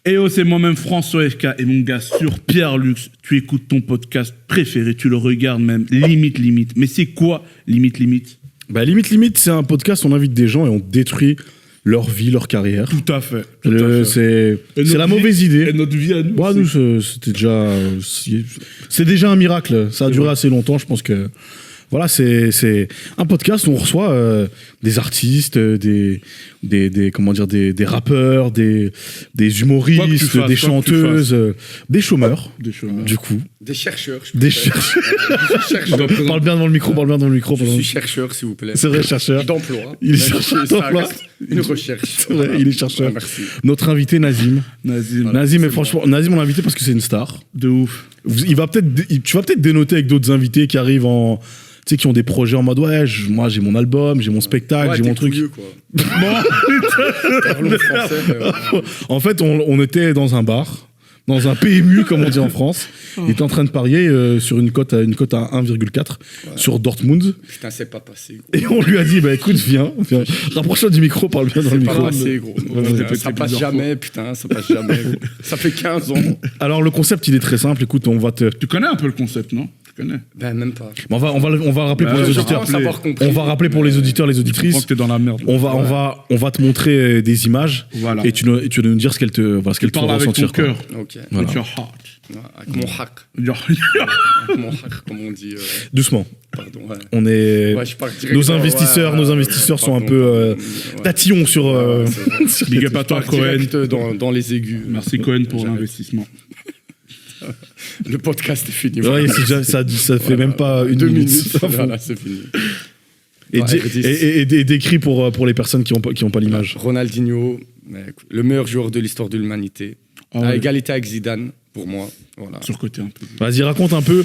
Et oh, c'est moi-même François FK et mon gars sur Pierre Lux. Tu écoutes ton podcast préféré, tu le regardes même, limite. Mais c'est quoi limite? Bah, limite, c'est un podcast, on invite des gens et on détruit leur vie, leur carrière. Tout à fait. C'est la mauvaise idée. Et notre vie à nous. Bah, nous, c'était déjà... C'est déjà un miracle. Ça a duré assez longtemps, je pense que... Voilà, c'est un podcast où on reçoit des artistes, des rappeurs, des humoristes, des chanteuses, des chômeurs, du coup. Des chercheurs. Des chercheurs. Parle bien dans le micro, Je suis chercheur, s'il vous plaît. C'est vrai, chercheur. D'emploi. Il est chercheur d'emploi. Une recherche. C'est vrai, il est chercheur. Ouais, merci. Notre invité, Nazim. Nazim, et franchement, Nazim, on l'a invité parce que c'est une star. De ouf. Tu vas peut-être dénoter avec d'autres invités qui arrivent tu sais, qui ont des projets en mode moi j'ai mon album, j'ai mon spectacle, j'ai mon truc. Couilleux, quoi. Parlons français. En fait, on était dans un bar, dans un PMU comme on dit en France. Il était en train de parier sur une cote à 1,4 sur Dortmund. Putain, c'est pas passé, gros. Et on lui a dit écoute, viens. Rapproche-toi du micro, parle bien dans le micro. C'est pas passé, gros. Ça passe jamais, putain, ça passe jamais. Gros. Ça fait 15 ans. Alors le concept, il est très simple. Écoute, Tu connais un peu le concept, non? Ben même pas. On va rappeler pour les auditeurs. On va rappeler pour les auditeurs, les auditrices. Je pense que t'es dans la merde. On va te montrer des images. Voilà. Et tu vas nous dire ce qu'elle te fera ressentir. Avec ton cœur. Ok. Voilà. Avec your heart. Avec mon hack. Avec mon hack, comme on dit. Doucement. Pardon. Ouais. On est. Ouais, je pars direct. Nos investisseurs sont un peu tatillons sur. Big up à toi, Cohen. Dans les aigus. Merci, Cohen, pour l'investissement. Le podcast est fini. Ouais, ça fait même pas une 2 minute. Voilà, c'est fini. Et décrit pour les personnes qui ont pas l'image. Ronaldinho, le meilleur joueur de l'histoire de l'humanité. À égalité avec Zidane, pour moi. Voilà. Surcoté un peu. Vas-y, raconte un peu.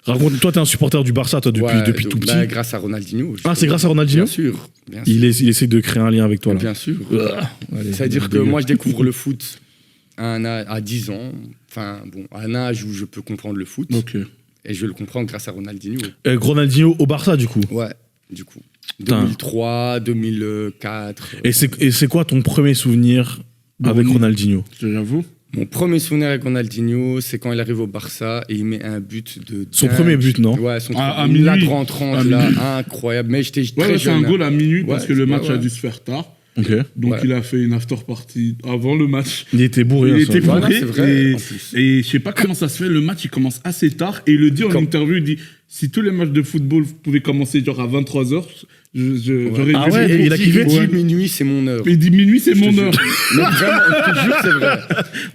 Toi, t'es un supporter du Barça, toi, depuis tout petit. Grâce à Ronaldinho. C'est grâce à Ronaldinho? Bien sûr. Il essaie de créer un lien avec toi, là. Bien sûr. C'est-à-dire que moi, je découvre le foot à 10 ans. Enfin, bon, à un âge où je peux comprendre le foot. Ok. Et je le comprends grâce à Ronaldinho. Ronaldinho au Barça, du coup? Ouais, du coup. 2003, 2004. Et c'est quoi ton premier souvenir avec Ronaldinho? J'avoue. Mon premier souvenir avec Ronaldinho, c'est quand il arrive au Barça et il met un but de... Son premier but, non? Ouais, à une minuit. rentrante, là, incroyable. Mais j'étais très jeune. C'est un goal à minuit parce que le match a dû se faire tard. Okay. Donc il a fait une after party avant le match. Il était bourré. Il était bourré. C'est vrai, et je sais pas comment ça se fait, le match il commence assez tard et il le dit en interview, il dit si tous les matchs de football pouvaient commencer genre à 23h, j'aurais Ah ouais, il a kiffé. Il dit minuit c'est mon heure. Il dit minuit c'est mon heure. Mais vraiment, je te jure c'est vrai.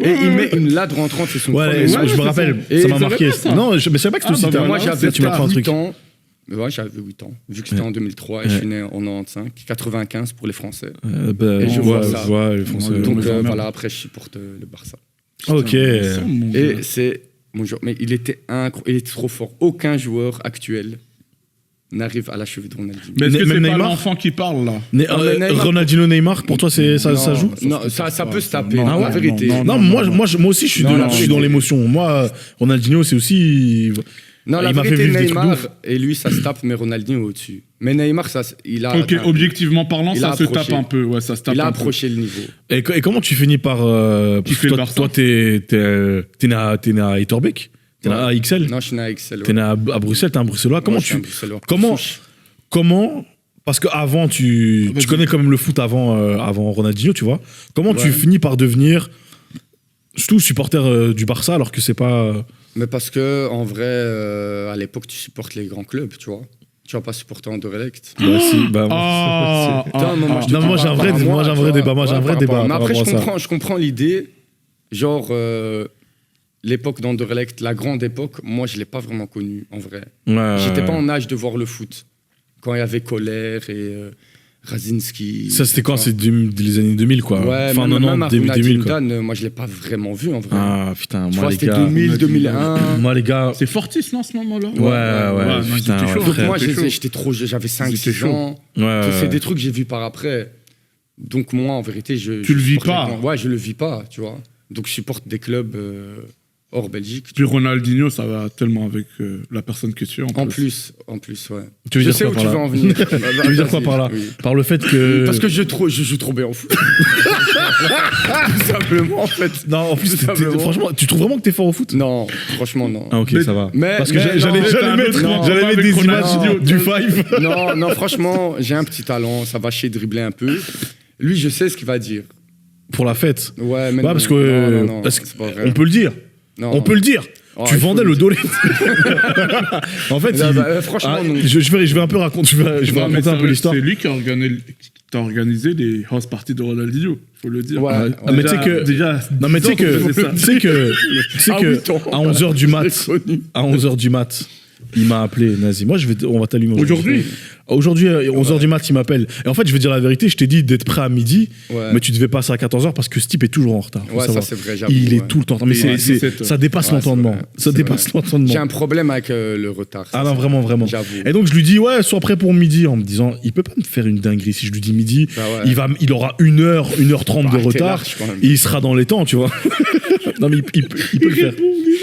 Et il met une lade rentrante, c'est son premier match. Je me rappelle, Et ça m'a marqué. ça. Non, je savais pas que c'était aussi tard. Moi j'avais tu m'apprends un truc. 8 ans. Ouais, j'avais 8 ans, vu que c'était en 2003 et je suis né en 95, 95 pour les Français. Et je vois ça. Les Français. Donc voilà, après je supporte le Barça. Ok. Et c'est mon joueur, mais il était trop fort. Aucun joueur actuel n'arrive à la cheville de Ronaldinho. Mais est-ce que c'est pas Neymar l'enfant qui parle là? Ronaldinho, Neymar, pour toi ça joue? Non, ça peut se taper, Non, la vérité. Non, moi aussi je suis dans l'émotion. Moi, Ronaldinho c'est aussi... Non, la il m'a fait vérité, vivre des trucs de Neymar, ouf. et lui, ça se tape, mais Ronaldinho au-dessus. Mais Neymar, il a... Ok, objectivement parlant, il ça a se approché. tape un peu. Ouais, ça se tape Il a un peu. approché le niveau. Et comment tu finis par... Kiffer le Barça. toi, t'es né à Etterbeek? T'es né à XL? Non, je suis né à XL. T'es né à Bruxelles, t'es un Bruxellois. Comment parce que avant tu connais quand même le foot avant Ronaldinho, tu vois. Comment tu finis par devenir surtout supporter du Barça alors que c'est pas... Mais parce que, en vrai, à l'époque, tu supportes les grands clubs, tu vois. Tu vas pas supporter Anderlecht. Bah si, moi j'ai un vrai débat. Mais après, je comprends l'idée. Genre, l'époque d'Anderlecht, la grande époque, moi, je l'ai pas vraiment connue, en vrai. J'étais pas en âge de voir le foot. Quand il y avait Kohler et Razinski. Ça, c'était quand? C'est les années 2000, quoi. Ouais, fin même 90, début 2000, quoi. moi, je l'ai pas vraiment vu, en vrai. Ah, putain, moi, les c'était gars... 2000, 2001. Moi, les gars... C'est Fortis, non, à ce moment-là? Ouais, putain, c'était chaud. Donc frère. moi, j'étais trop... J'avais 5-6 ans. C'est des trucs que j'ai vus par après. Donc moi, en vérité, Tu le vis pas? Ouais, je le vis pas, tu vois. Donc je supporte des clubs hors Belgique. Puis Ronaldinho, ça va tellement avec la personne que tu es. En plus, ouais. Tu veux Je dire sais quoi où par tu là veux en venir. Tu veux dire quoi par là? Oui. Par le fait que. Parce que je joue trop bien au foot. Tout simplement, en fait. Non, en plus, Tout simplement. franchement, tu trouves vraiment que t'es fort au foot? Non, franchement, non. Ah, ok, Mais- ça va. mais- Parce que mais j'allais non, t'as un mettre, autre j'allais combat mettre avec des images Ronaldinho. du Five. Non, franchement, j'ai un petit talent, ça va chier dribbler un peu. Lui, je sais ce qu'il va dire. Pour la fête. Ouais, mais Ouais, non, parce que. non, parce que c'est pas vrai. on peut le dire. Non. On peut le dire. Oh, Tu il faut vendais le le dire. dolé. En fait, Non, il- bah, franchement, non. je vais un peu raconter, je vais Non, mais raconter un peu l'histoire. C'est lui qui a organisé les house parties de Ronaldinho, faut le dire. Ouais. Ah, mais tu sais que- Déjà, Non, mais tu sais que, tu sais que, Ah oui, attends. à 11h du mat, Je l'ai connu. à 11h du mat, il m'a appelé, Nazi. Moi, on va t'allumer. Aujourd'hui Aujourd'hui, 11h du mat, il m'appelle. Et en fait, je vais dire la vérité, je t'ai dit d'être prêt à midi, Ouais. mais tu devais passer à 14h parce que ce type est toujours en retard. faut Ouais, ça savoir. c'est vrai, j'avoue. Il est ouais. tout le temps. Mais Il est c'est- 17 heures. ça dépasse Ouais, l'entendement. c'est vrai, Ça c'est dépasse vrai. l'entendement. J'ai un problème avec le retard. ça, Ah non, c'est- vraiment, vraiment. J'avoue. Et donc, je lui dis, ouais, sois prêt pour midi, en me disant, il peut pas me faire une dinguerie. Si je lui dis midi, Bah ouais. il aura 1h30 Bah, de t'es retard, large, quand même. et il sera dans les temps, tu vois. Non, mais il peut le faire.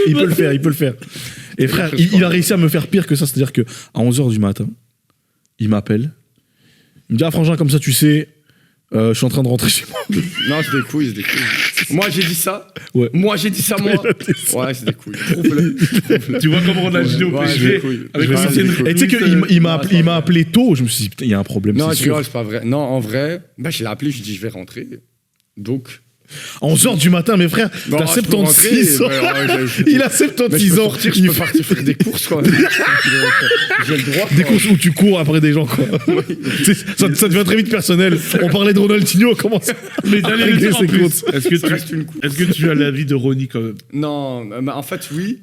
Il peut le faire. Et frère, il a réussi à me faire pire que ça. C'est-à-dire que à 11h du matin, il m'appelle. Il me dit, ah, Frangin, comme ça, tu sais, je suis en train de rentrer chez moi. Non, c'est des couilles, c'est des couilles. Moi, j'ai dit ça. Ouais. Moi, j'ai dit ça, moi. Ouais, c'est des couilles. Prouve-le. Tu vois comment Ronaldinho Ouais, fait je jouer vais couille. avec Je vais l'ancienne couille. Et tu sais qu'il m'a appelé tôt. Je me suis dit, putain, il y a un problème. Non, c'est je sûr. rigole, c'est pas vrai. Non, en vrai, bah, je l'ai appelé, je lui ai dit, je vais rentrer. Donc. À 11h du matin, mes frères, Bon, t'as je peux 76 ans. rentrer, ouais, Il a mais je 76 peux ans. sortir, je peux partir faire des courses, quoi. J'ai le droit. Des quoi. courses où tu cours après des gens, quoi. Ça devient très vite personnel. On parlait de Ronaldinho, comment ça Mais j'allais le régler dire en ses plus. comptes. Ça reste une course. Est-ce que tu as l'avis de Ronnie quand même? Non, mais en fait, oui,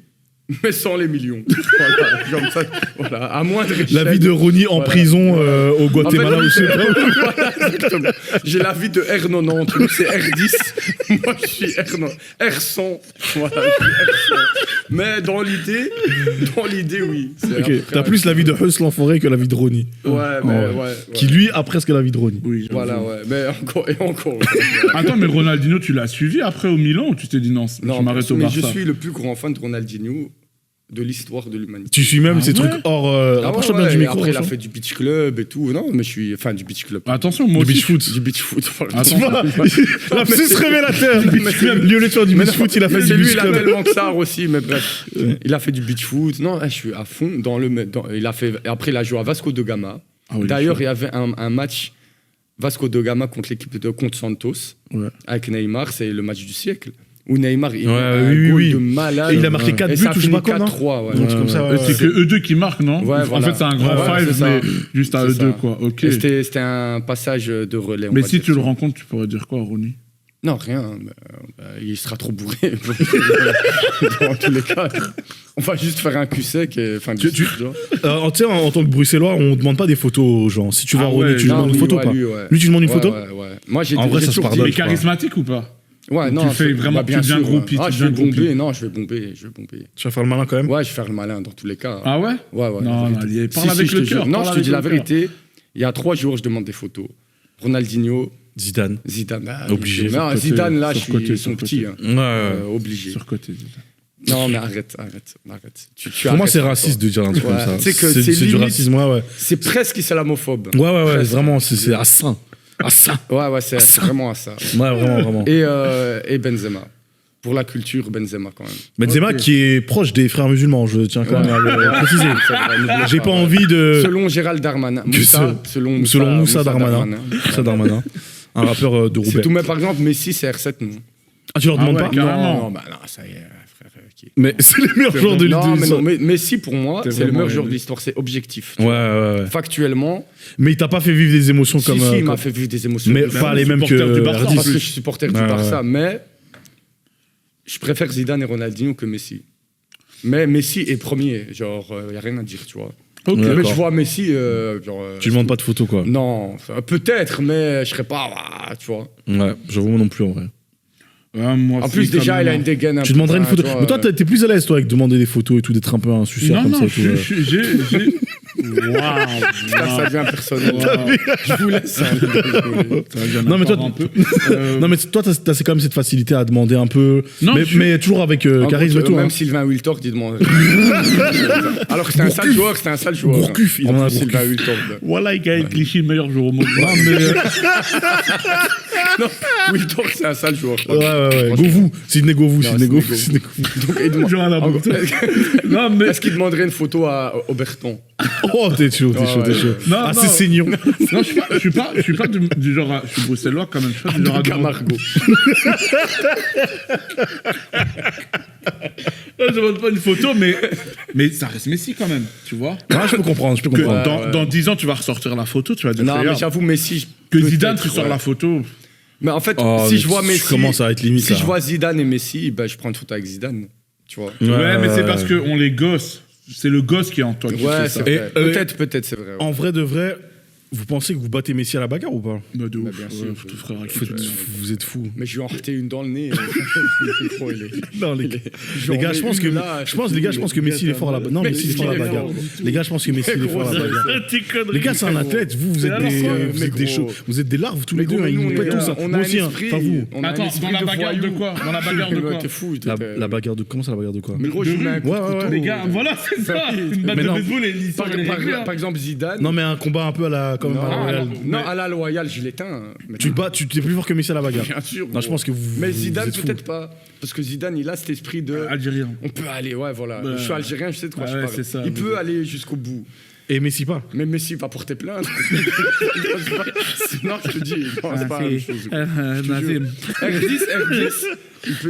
mais sans les millions. Voilà, comme ça, voilà, à moindre échelle. La vie de Ronnie en Voilà. prison au Guatemala En fait, aussi. voilà, exactement. J'ai la vie de R90, lui c'est R10, moi je suis R100. Voilà, je suis R100. Mais dans l'idée, oui. C'est à peu Ok, près t'as plus la vie de Huss l'enfoiré que la vie de Ronnie. Ouais, mais Ouais. ouais. Qui lui a presque la vie de Ronnie. Oui, j'avoue. Voilà, ouais. Mais encore et encore. Attends, mais Ronaldinho, tu l'as suivi après au Milan ou tu t'es dit non, je Non, m'arrête au mais Barça? je suis le plus grand fan de Ronaldinho de l'histoire de l'humanité. Tu suis même Ah ces ouais trucs hors. Ah Rapproche-toi ouais, bien du et micro. après, il a franchement. fait du beach club et tout. Non, mais je suis fan du beach club. Attention, moi Du aussi. beach foot. Du beach foot. Voilà. Attends. Tu vois, Lapsus révélateur. mais c'est- Lui, au lieu de faire du Mais beach non, foot, il a fait mais du c'est lui, beach il a club. tellement que ça aussi, mais bref. Il a fait du beach foot. Non, là, je suis à fond dans le. Il a fait. Après, il a joué à Vasco da Gama. Ah oui, D'ailleurs, il y avait un match Vasco da Gama contre l'équipe de contre Santos Ouais. avec Neymar. C'est le match du siècle. Où Neymar, il Ouais, met un oui, goal oui. de malade. Et il a marqué 4 Et buts ça ou je sais finit pas quoi, non 4-3, ouais. Un truc comme ça, ouais, C'est que eux deux qui marquent, non? Ouais, En voilà. fait, c'est un grand Ouais, five, c'est ça. mais juste à C'est eux ça. deux, quoi. Ok. Et c'était un passage de relais. on Mais va si dire. tu le rencontres, tu pourrais dire quoi, Ronnie? Non, rien. Il sera trop bourré. Dans tous les cas. On va juste faire un cul sec et fin de Tu vois. Tu sais, en tant que Bruxellois, on demande pas des photos aux gens. Si tu vas Ah à Ronnie, ouais, tu lui Non, demandes une lui, photo ouais, pas. lui, ouais. Lui, tu lui demandes une photo. Ouais. Moi, j'ai En vrai, j'ai ça se toujours pardonne. Mais dit- je crois. charismatique ou pas? Ouais, non, tu fais vraiment- bien tu deviens sûr, groupie, ouais. Ah, tu je vais deviens groupie. bomber. Non, je vais bomber. Tu vas faire le malin quand même. Ouais, je vais faire le malin dans tous les cas. Ah ouais? Ouais, ouais. Non, la non, vérité. parle avec je le te jure. cœur, Non, parle je te avec dis le la cœur. vérité. Il y a 3 jours, je demande des photos. Ronaldinho, Zidane. Zidane. Obligé. Non, Surcoté, Zidane, là, je surcoté, suis son surcoté. petit. hein. Ouais. Obligé. Surcoté. Non, mais arrête. Tu Pour moi, arrêtes c'est avec raciste ça. de dire un truc Ouais. comme ça. Tu sais que c'est C'est du limite- racisme, ouais. C'est presque islamophobe. Ouais, Presque. vraiment, c'est à ça. À ça. Ouais, c'est vraiment à ça. Ouais, vraiment. Et Benzema. Pour la culture, Benzema quand même. Benzema Ok. qui est proche des frères musulmans, je tiens quand même à le préciser. C'est vrai, n'oubliez J'ai pas envie de. Selon Gérald Darmanin. Selon Moussa Darmanin. Moussa Darmanin. Un rappeur de C'est Roubaix. tout, mais par exemple, Messi, c'est R7, non. Ah, tu leur Ah demandes ouais, pas carrément. Non, bah non, ça y est, frère. Mais c'est les meilleurs joueurs de Non, mais l'histoire. non, mais Messi, pour moi, C'est c'est le vraiment meilleur joueur de aimé. l'histoire. C'est objectif. Ouais. Factuellement, Mais il t'a pas fait vivre des émotions si, comme. il m'a comme- fait vivre des émotions. Mais de pas fou. les mêmes supporter que du Barça, Ardis. Parce que je suis supporter du Ouais, Barça, mais je préfère Zidane et Ronaldinho que Messi. Mais Messi est premier, genre, il n'y a rien à dire, tu vois. Ok. Ouais. Mais D'accord. je vois Messi, genre... Tu demandes pas de photos, quoi. Non, peut-être, mais je serais pas, tu vois. Ouais, j'avoue moi non plus en vrai. Ouais, moi En aussi, plus, quand déjà, même. il a une dégaine un Tu peu, demanderais une photo. tu vois, Mais toi, t'es plus à l'aise, toi, avec demander des photos et tout, d'être un peu un suceur Non, comme non, ça et tout. j'ai Ça devient personnel. Je vous laisse. Non, mais toi, non, mais toi, t'as quand même cette facilité à demander un peu. Non, mais toujours avec charisme et tout. Même Sylvain Wiltord, il demande. Alors que c'était un sale joueur. Gourcuff, il en a Sylvain Wiltord. Voilà, il a Clichy, le meilleur joueur au monde. Non, Wiltord, c'est un sale joueur. Ouais. Govou, Sidney Govou. Donc, il demande. Non, mais. Est-ce qu'il demanderait une photo à Oberton? Oh, t'es chaud. Ah, c'est saignant. Non, je suis pas du genre. Je suis bruxellois quand même. Je suis pas du genre à Camargo. Je demande pas une photo, mais ça reste Messi quand même, tu vois. Ouais, je peux comprendre. Dans 10 ans, tu vas ressortir la photo, tu vas dire. Non, mais j'avoue, Messi. Que Zidane, tu sors la photo. Mais en fait, si je vois Messi. Commence à être limite. Si je vois Zidane et Messi, ben, je prends une photo avec Zidane. Tu vois. Ouais, mais c'est parce qu'on les gosse. C'est le gosse qui est en toi. Ouais, c'est vrai. Peut-être, c'est vrai. En vrai de vrai. Vous pensez que vous battez Messi à la bagarre ou pas? De ouf. Bien sûr. Vous êtes fous. Mais je lui ai enreté une dans le nez. Non, les gars, je pense que Messi il est fort à la bagarre. Non, Messi est fort à la bagarre. Les gars, je pense que Messi il est fort à la bagarre. Les gars, c'est un athlète. Vous êtes des larves tous les deux. Ils nous pètent tout ça. Moi aussi, pas vous. Attends, dans la bagarre de quoi? Dans la bagarre de quoi? T'es fou. La bagarre de. Comment ça, la bagarre de quoi? Mais gros, je mets un coup de couteau. Les gars, voilà, c'est ça. Une batte de baseball et l'histoire. Par exemple, Zidane. Non, mais un combat un peu à la. Non, à la loyale, je l'éteins. Tu t'es plus fort que Messi à la bagarre. Bien sûr. Non, je pense que vous. Mais Zidane, peut-être pas. Parce que Zidane, il a cet esprit de. Algérien. On peut aller, ouais, voilà. Je suis algérien, je sais de quoi je parle. C'est ça, il peut aller jusqu'au bout. Et Messi pas. Mais Messi va porter plainte. Non, je te dis, c'est pas la même chose. R10,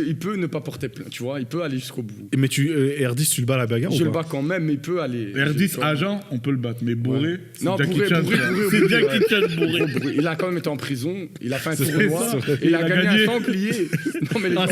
il peut ne pas porter plainte, tu vois, il peut aller jusqu'au bout. Mais R10, tu le bats à la bagarre ou pas? Je le bats quand même, mais il peut aller. R10 agent, on peut le battre, mais bourré, non, bourré. C'est Jackie Chan bourré. Il a quand même été en prison, il a fait un tournoi, il a gagné un sanglier. Non, mais les gens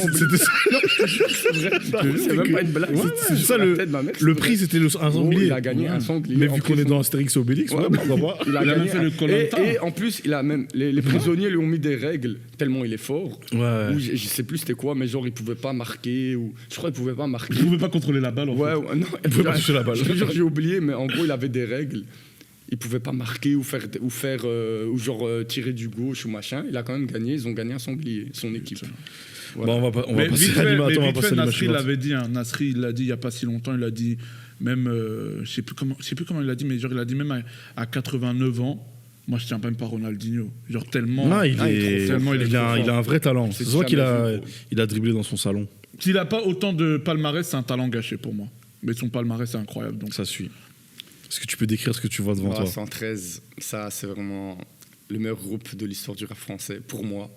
c'est même pas une blague. C'est ça le prix, c'était un sanglier. Il a gagné un sanglier. Mais vu qu'on est dans Astérix et Obélix, il a même fait le Koh-Lanta. Et en plus, il a même les prisonniers lui ont mis des règles tellement il est fort. Ouais. Je sais plus c'était quoi, mais genre il pouvait pas marquer ou je crois qu'il pouvait pas marquer. Il pouvait pas contrôler la balle. Ouais, non, il pouvait pas toucher la balle. J'ai oublié, mais en gros il avait des règles. Il pouvait pas marquer ou tirer du gauche ou machin. Il a quand même gagné. Ils ont gagné un sanglier, son équipe. Voilà. Bon, on va passer à l'image. Nasri l'avait dit. Nasri, il l'a dit il y a pas si longtemps. Il a dit même, je sais plus comment il l'a dit, mais genre il a dit même à 89 ans. Moi, je tiens même pas Ronaldinho. Genre tellement. Non, il a un vrai talent. C'est vrai qu'il a dribblé dans son salon. S'il a pas autant de palmarès, c'est un talent gâché pour moi. Mais son palmarès, c'est incroyable. Donc ça suit. Est-ce que tu peux décrire ce que tu vois devant toi? 113, ça, c'est vraiment le meilleur groupe de l'histoire du rap français pour moi.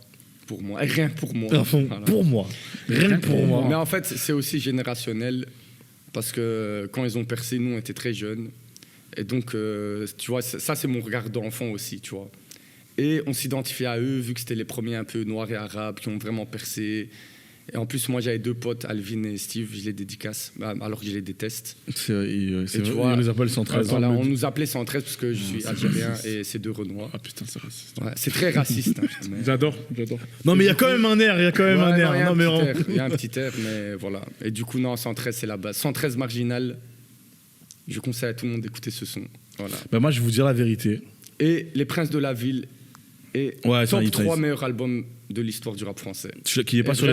Et rien pour moi. Voilà. Pour moi. Rien pour moi. Mais en fait, c'est aussi générationnel parce que quand ils ont percé, nous, on était très jeunes. Et donc, tu vois, ça, c'est mon regard d'enfant aussi, tu vois. Et on s'identifiait à eux, vu que c'était les premiers un peu noirs et arabes qui ont vraiment percé. Et en plus, moi, j'avais deux potes, Alvin et Steve, je les dédicace, alors que je les déteste. C'est vrai, on les appelle 113. Voilà, on nous appelait 113 parce que je suis algérien et c'est deux Renois. Ah putain, c'est raciste. Ouais, c'est très raciste. J'adore. Non, mais il y a quand même un air, il y a un petit air, mais voilà. Et du coup, non, 113, c'est la base. 113 marginal. Je conseille à tout le monde d'écouter ce son. Voilà. Bah moi, je vais vous dire la vérité. Et Les Princes de la Ville est top 3 meilleurs albums de l'histoire du rap français. Qui n'est pas sur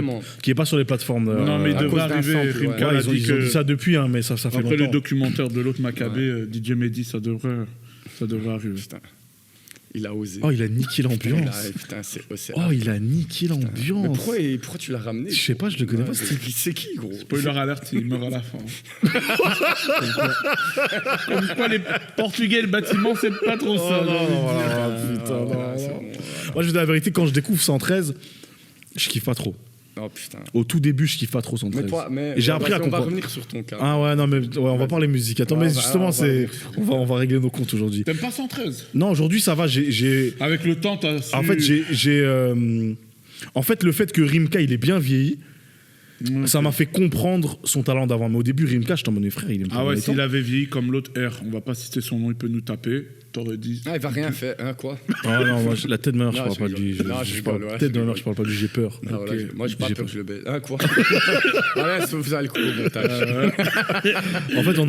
les plateformes. Non, mais il devrait arriver. Ils ont dit ça depuis, hein, mais ça fait longtemps. Après le documentaire de l'autre Maccabée, DJ Mehdi, ça devrait arriver. Putain. Il a osé. Oh, il a niqué l'ambiance. Il a niqué l'ambiance. Mais pourquoi tu l'as ramené? Je sais pas, je le connais pas. C'est qui, gros? Spoiler alert, il meurt à la fin. Comme quoi, les Portugais, le bâtiment, c'est pas trop ça. Putain. Moi, je vous dis la vérité, quand je découvre 113, je kiffe pas trop. Oh putain. Au tout début, je kiffe pas trop 113. Et j'ai appris à comprendre. On va revenir sur ton cas. Ah ouais, non, mais on va parler musique. Attends, mais justement, on va régler nos comptes aujourd'hui. T'aimes pas 113? Non, aujourd'hui, ça va. Avec le temps, t'as su... En fait, en fait, le fait que Rimka, il est bien vieilli, ça m'a fait comprendre son talent d'avant. Mais au début, Rimka, j'étais en mode frère, il est Ah ouais, s'il avait vieilli comme l'autre R, on va pas citer son nom, il peut nous taper. T'aurais dit. Ah, il va rien faire, hein, quoi. Ah non, moi, la tête de ma mère, je Non, parle je pas de rigole. lui. Non, je rigole, ouais, Tête de ma je mère, je parle pas de lui, j'ai peur. Non, voilà, moi, j'ai pas J'ai peur peur. que je le baise. Hein, quoi. Voilà, vous allez le coup au montage. En fait, on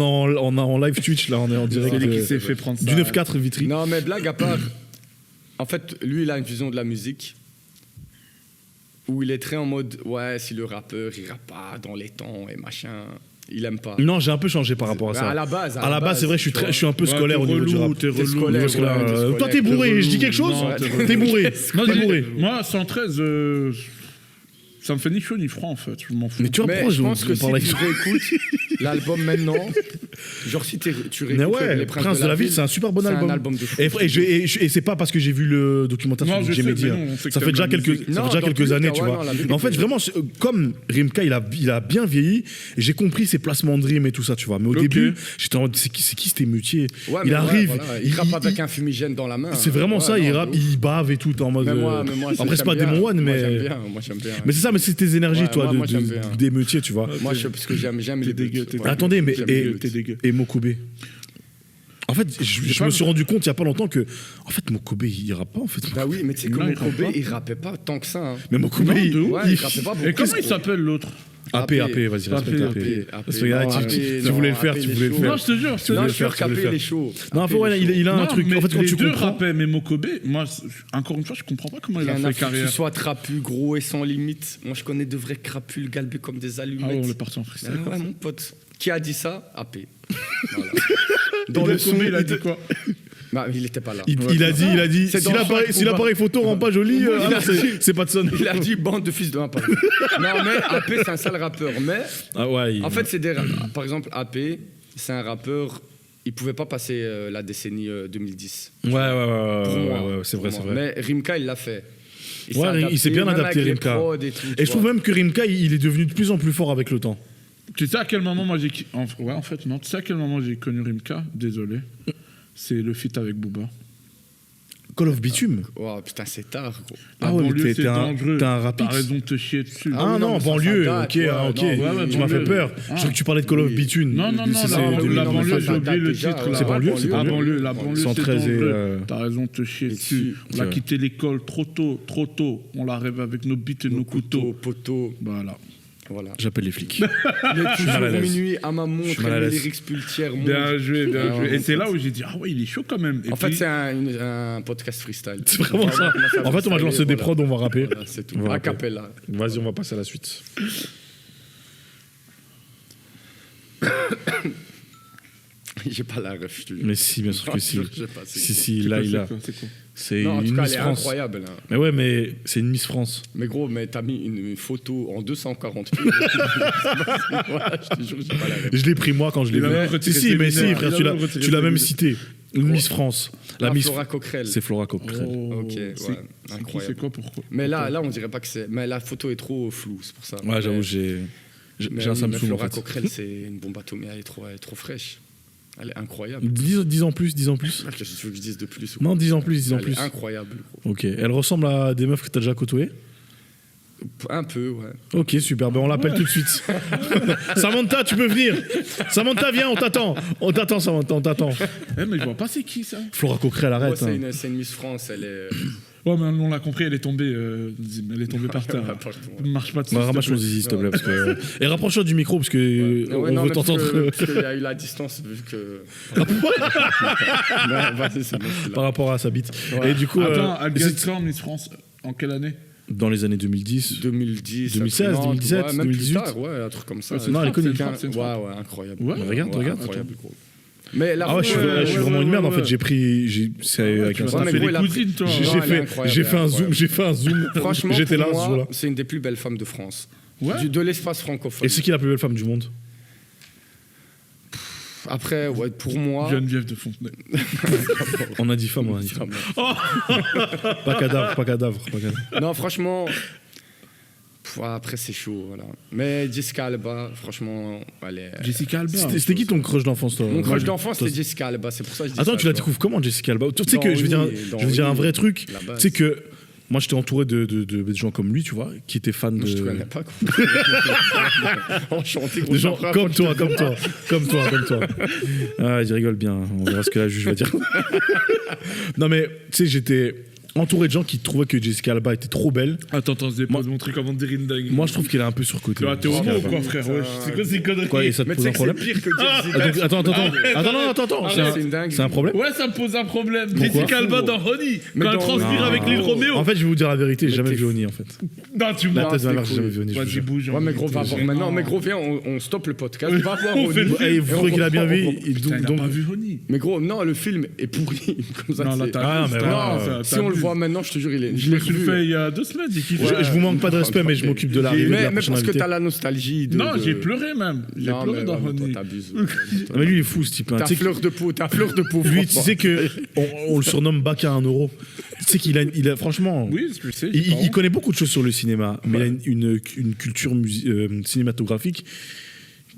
est en live Twitch, là, on est en direct. C'est lui qui s'est fait prendre ça. Du 9-4 Vitry. Non, mais blague à part, en fait, lui, il a une vision de la musique où il est très en mode, ouais, si le rappeur, il rappe pas dans les temps et machin, il aime pas. Non, j'ai un peu changé par rapport à ça. À la base, c'est vrai, je suis un peu scolaire au niveau du rap. T'es relou. scolaire, Parce que là, ouais, t'es scolaire, toi, t'es bourré, t'es je dis relou. quelque chose Non, T'es bourré. Non, T'es bourré. moi, 113, ça me fait ni chaud ni froid en fait, je m'en fous. Mais tu vois, Mais pourquoi je pense que on si parle avec tu toi réécoutes l'album maintenant, genre si tu Mais réécoutes ouais, les Prince de la Ville, c'est un super bon c'est album. un album de fou. Et c'est pas parce que j'ai vu le documentaire Non, sur je DJ sais, Mehdi. mais hein. non, on sait que Ça fait t'aimes déjà la quelques, musique. ça Non, fait déjà dans quelques tous les années, cas, tu ouais, vois. non, la Mais en fait, vérité. vraiment, comme Rimka, il a bien vieilli, et j'ai compris ses placements de rimes et tout ça, tu vois. Mais au Ok. début, j'étais en mode, c'est qui cet émoutier Ouais, Il mais arrive, ouais, voilà, il rappe avec un fumigène dans la main. c'est vraiment Ouais, ça, non, il de rappe, ouf. il bave et tout, t'es en mode. Mais moi, Après, c'est pas j'aime bien. Demon One, Moi, mais. j'aime bien. Mais c'est ça, mais c'est tes énergies, Ouais, toi, moi, j'aime bien. d'émeutier, tu vois. Moi, parce que j'aime les T'es beats. dégueu, t'es Ouais. dégueu. Attendez, mais J'aime et, les beats. T'es dégueu. et Mokobé. En fait, je pas- me suis rendu compte il y a pas longtemps que, en fait, Mokobé, il rappe pas, en fait. Bah oui, mais tu sais, Non, comme il rappe Kobe, pas. il rappait pas tant que ça. Hein. Mais Mokobé, Non, de ouf. Ouais, il rappait pas beaucoup. Et comment il s'appelle l'autre AP, vas-y, respecte AP. Parce que regarde, Non, tu voulais le faire, AP, tu il est voulais le chaud. faire. Non, je te jure, je te Non, jure. je suis sûr tu veux le qu'AP, faire. il est chaud. Non, en fait, ouais, il a un Non, truc. mais En fait, quand les tu deux comprends. rappaient, mais Mokobé, moi, encore une fois, je comprends pas comment il a Rien fait à foutre que carrière. tu sois trapu, gros et sans limite. Moi, je connais de vrais crapules galbés comme des Ah ouais, allumettes. on est parti en freestyle. Ah ouais, mon pote. Qui a dit ça? AP. Voilà. Dans le son, il a dit quoi? Bah, il était pas là. Il a dit, C'est si dans le l'appareil choix, si l'appareil photo rend pas joli, Il a dit- c'est pas de son. Il a dit bande de fils de 1 pardon. Non, mais AP, c'est un sale rappeur. Mais, Ah ouais. en fait, c'est des. Par exemple, AP, c'est un rappeur. Il pouvait pas passer la décennie 2010. Ouais, Pour moi. c'est vrai, Pour c'est moi. vrai. Mais Rimka, il l'a fait. Ouais, il s'est bien même adapté, avec les Rimka. prods et tout, Et tu je trouve vois. même que Rimka, il est devenu de plus en plus fort avec le temps. Tu sais à quel moment moi j'ai. Ouais, en fait, non. Tu sais à quel moment j'ai connu Rimka? Désolé. C'est le feat avec Booba. Call of Bitume. Oh, putain, c'est tard, gros. Ah La ouais, mais banlieue, t'es c'est un dangereux. rapix. T'as raison de te chier dessus. Ah oui, non, non, ça, banlieue, ça ok, date, ouais, ok. non, ouais, Tu m'as fait banlieue. peur. Je crois que tu parlais de Call of Oui. Bitume. Non, non, non, C'est- la c'est- banlieue, non, mais ça j'ai oublié date le déjà, titre. ouais. là. C'est banlieue, c'est La banlieue. banlieue, la banlieue, c'est 113 et, dangereux. T'as raison de te chier Et dessus. dessus. On a Ouais. quitté l'école trop tôt. On la rêve avec nos bites et nos couteaux. Poteaux. Bah, Voilà. J'appelle les flics. Il est mal à toujours l'aise. minuit à ma Je montre, suis mal à et mes l'aise. lyrics pultières montent. Bien joué, bien Ah, joué. Et mon c'est là pote. où j'ai dit, ah ouais, il est chaud quand même. Et En fait, puis- c'est un podcast freestyle. C'est vraiment ça. En fait, on va te lancer des prods, on va rapper. Voilà, c'est tout. On va A rapper. cappella. Vas-y, on va passer à la suite. J'ai pas la ref, je te jure. Mais si, bien sûr que Non, si. je sais pas, c'est Si, quoi. si, C'est là, quoi, il c'est a. quoi, c'est quoi C'est Non, en tout une cas, Miss elle est France. incroyable. Hein. Mais ouais, mais c'est une Miss France. Mais gros, mais t'as mis une photo en 240 pieds. Voilà, je te jure, j'ai pas la ref. Je l'ai pris moi quand je l'ai Il a vu. même Si, retiré si, ses mais si, lunettes. frère, Il a même retiré tu l'as ses même lunettes. cité. Une Miss France. La Miss. Flora Coquerel. C'est Flora Coquerel. Oh, Ok, ouais, c'est- incroyable. C'est quoi, pourquoi? Mais là, on dirait pas que c'est. Mais la photo est trop floue, c'est pour ça. Ouais, j'avoue, Mais- j'ai mais un oui, mais Samsung en Flora fait. Coquerel, c'est une bombe atomique, elle est trop fraîche. Elle est incroyable. 10 ans plus, 10 ans plus. Qu'est-ce que tu veux que je dise de plus ou Non, quoi 10 ans plus, 10 ans Elle plus. est incroyable, gros. Ok. Elle ressemble à des meufs que t'as déjà côtoyées. Un peu, ouais. Ok, super. Ben on l'appelle tout de suite. Samantha, tu peux venir. Samantha, viens, on t'attend. On t'attend, Samantha, on t'attend. Eh, mais je vois pas c'est qui ça. Flora Coquerel, Ouais, arrête. c'est hein. une Miss France, elle est. Ouais, mais on l'a compris, elle est tombée par terre. Pardon. Ne marche pas dessus. Bah, s'il te ramène-moi plaît. s'il te plaît. Parce que... Et rapproche-toi du micro parce que Ouais, on non, veut mais parce t'entendre. que- Parce qu'il y a eu la distance, vu que. Non, vas-y, c'est bon, je suis là. Par rapport à sa bite. Ouais. Et du coup, Attends, c'est- Afghanistan, Miss France, en quelle année? dans les années 2010. 2010, 2016, non, 2017, ouais, même 2018. plus tard, ouais, un truc comme ça. Ouais, c'est Non, elle est connue. c'est une frappe. Ouais, incroyable. Ouais, regarde, regarde. Incroyable, gros. Mais la Ah ouais, je suis, Ouais, je suis ouais, vraiment ouais, une merde en ouais, fait. ouais. J'ai pris. C'est avec tu un vas Ouais, pas mais faire gros, des il a cousines, toi. J'ai Non, elle est fait, incroyable, j'ai elle est fait un zoom, incroyable. j'ai fait un zoom. Franchement, J'étais là pour ce moi, jour-là. c'est une des plus belles femmes de France. Ouais. De l'espace francophone. Et c'est qui la plus belle femme du monde? Après, ouais, pour moi. Geneviève de Fontenay. On a dit femme, on a dit femme. Pas cadavre, pas cadavre, pas cadavre. Non, franchement. Ouais, après, c'est chaud, voilà. Mais Jessica Alba, franchement, elle est. Jessica Alba. C'était qui ton crush d'enfance toi? Mon crush Moi, d'enfance, toi, c'était Jessica Alba, c'est pour ça que je dis Attends, ça, tu la vois. découvres comment Jessica Alba? Tu sais Dans que je vais dire, Oui, dans je vais dire un Oui, vrai truc. la base. Tu sais que moi, j'étais entouré de gens comme lui, tu vois, qui étaient fans de. Je te connais pas, quoi. Enchanté, Des gens comme toi. Ah, il rigole bien. On verra ce que la juge va dire. Non, mais tu sais, j'étais entouré de gens qui trouvaient que Jessica Alba était trop belle. Attends, je dépose mon truc avant de dire une dingue. Moi, je trouve qu'elle est un peu surcotée. T'es homo ou quoi, frère? Ouais, c'est quoi ces conneries? Quoi, et ça te Mais pose tu un sais que c'est problème? pire que Jessica. Attends. C'est une dingue. C'est un problème? Ouais, ça me pose un problème. Pourquoi? Jessica Alba dans Honey, Mais quand elle dans- transpire Non. avec l'île Roméo. En fait, je vais vous dire la vérité, j'ai Mais jamais t'es vu Oni, en fait. Non, tu La m'as. tête de ma mère, c'est j'ai jamais vu Oni. je vous Vas-y, jure. bouge. Ouais, mais gros, va voir maintenant. Mais gros, viens, on stoppe le podcast. Va voir On fait Ronnie. le Et vous trouvez qu'il a bien vu? Putain, il a pas vu Honey. Mais gros, non, le film est pourri. Comme ça, Non, là, c'est- t'as Ah, vu, mais t'as- voilà. t'as- si t'as on le vu. voit maintenant, je te jure, je Je l'ai me suis le revu. fait il y a 2 semaines, j'ai kiffé. Je vous manque pas de respect, mais je m'occupe de l'arrivée de la Mais prochaine parce que invitée. t'as la nostalgie de. Non, j'ai pleuré même. J'ai Non, pleuré mais dans ouais, toi, Honey. t'abuses. Ah, mais lui, il est fou, ce type. hein. Ta Tu sais que- fleur de peau, ta fleur de peau. Lui, tu franchement. sais que on le surnomme Bac à 1 euro. Tu sais qu'il a franchement. Oui, je sais. Il connaît beaucoup de choses sur le cinéma, mais il a une culture cinématographique.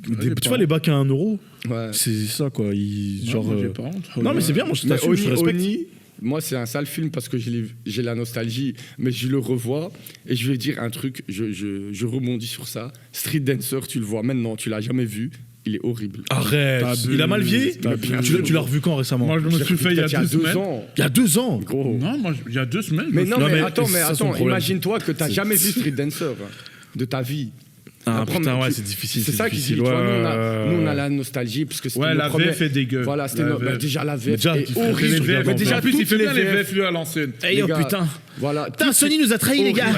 j'ai Tu pas vois, les bacs à 1 euro, Ouais. c'est ça, quoi. Genre, j'ai pas honte. Non, mais c'est bien, moi, je Mais t'assume, je te respecte. Oni, moi, c'est un sale film parce que j'ai la nostalgie, mais je le revois et je vais dire un truc, je rebondis sur ça. Street Dancer, tu le vois maintenant, tu l'as jamais vu, il est horrible. Arrête, T'as bu, il a mal vieilli. t'as bu. Tu l'as revu quand récemment? Moi, je me suis fait il y a Peut-être 2 semaines. ans. Il y a 2 ans. Gros. Non, moi, il y a 2 semaines. Mais je non, me suis- mais mais c'est ça son attends, problème. imagine-toi que t'as jamais vu Street Dancer hein, de ta vie. Ah Après, putain, tu- ouais, c'est difficile. C'est ça qui dit, difficile, tu vois, ouais. nous on a la nostalgie parce que c'était Ouais, nos la premiers- VF est dégueu. Voilà, c'était La nos- bah, VF. déjà la Mais VF déjà, est tu fais Les horrible. regarde, VF, Mais déjà en plus, il toutes fait bien les VF. VF lui à l'ancienne. Eh Les oh gars, putain. Voilà. Putain, toutes Sony nous a trahis, les gars.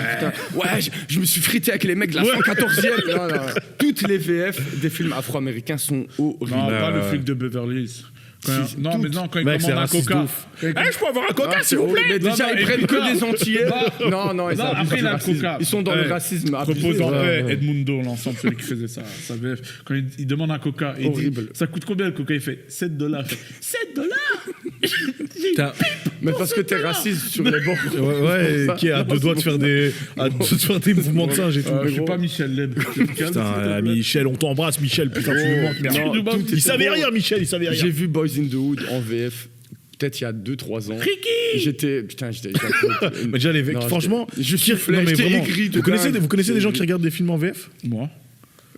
Ouais, je me suis frité avec les mecs de la 114e. Voilà. Toutes les VF des films afro-américains sont horribles. Non, pas le ouais. flic de Beverly Hills. Si, Non, mais non, quand il Mec, c'est commande un raciste de coca. ouf. Eh, je peux avoir un Ah, c'est horrible. Mais Non, déjà, non, ils et prennent putain. que des Antillais. Non, ils Non, abusent après, du il a le racisme. coca. Ils sont dans le racisme. abusé. Repose en Ouais. paix, Edmundo, l'ensemble, celui qui faisait ça, sa VF. Quand il demande un coca, il dit Horrible. ça coûte combien le coca? Il fait $7. 7 $. Putain. Mais parce que t'es raciste sur les bords. Ouais, qui est à deux doigts de faire des mouvements de singe et tout. Je suis pas Michel Leb. Putain, Michel, on t'embrasse, Michel. Putain, tu nous manques, merde. Non, Non, tout Il est savait bon. rien, Michel, il savait rien. J'ai vu Boys in the Hood en VF, peut-être il y a 2-3 ans. J'étais. Putain, j'étais. Mais déjà, les mecs, Non, franchement, je qui- soufflais, non, mais j'étais vraiment, aigri de vous connaissez, dingue. vous connaissez des gens qui regardent des films en VF? Moi.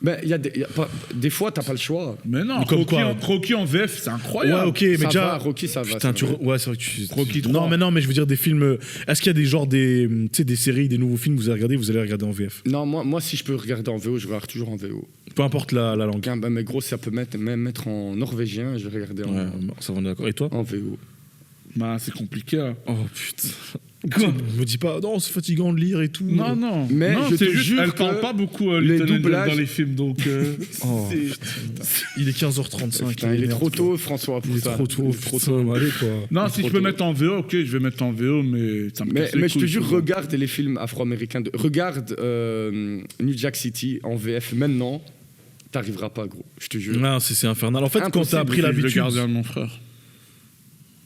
Ben, il y a des fois, t'as pas le choix. Mais non, Comme Rocky, quoi Rocky en VF, c'est Ouais, incroyable. ok, mais Ça déjà. va, Rocky, ça va. Putain, ça va. ouais, c'est vrai que tu. Rocky Non, 3. mais non, mais je veux dire des films. Est-ce qu'il y a des genres des, tu sais, des séries, des nouveaux films que vous allez regarder en VF? Non, moi, si je peux regarder en VO, je regarde toujours en VO. Peu importe la langue. Ben, mais gros, ça peut même mettre en norvégien, je vais regarder Ouais, ça va, on est d'accord. Et toi? en VO. Bah, c'est compliqué. Là. Oh putain. Me dis pas, non, c'est fatigant de lire et tout. Non, non. Mais non, je c'est te juste, jure elle que parle pas beaucoup les Little Angel doublages- dans les films, donc. Oh, c'est- Il est 15h35. Putain, il est trop tôt, François, pour Il est ça. trop tôt. Il est trop Putain, tôt. allez, quoi. Non, si je peux mettre en VO, ok, je vais mettre en VO, mais ça me casse les Mais je te couilles, jure, souvent. regarde les films afro-américains. Regarde New Jack City en VF maintenant, t'arriveras pas, gros. Je te jure. Non, c'est infernal. En fait, quand Impossible, t'as appris C'est le l'habitude. gardien de mon frère.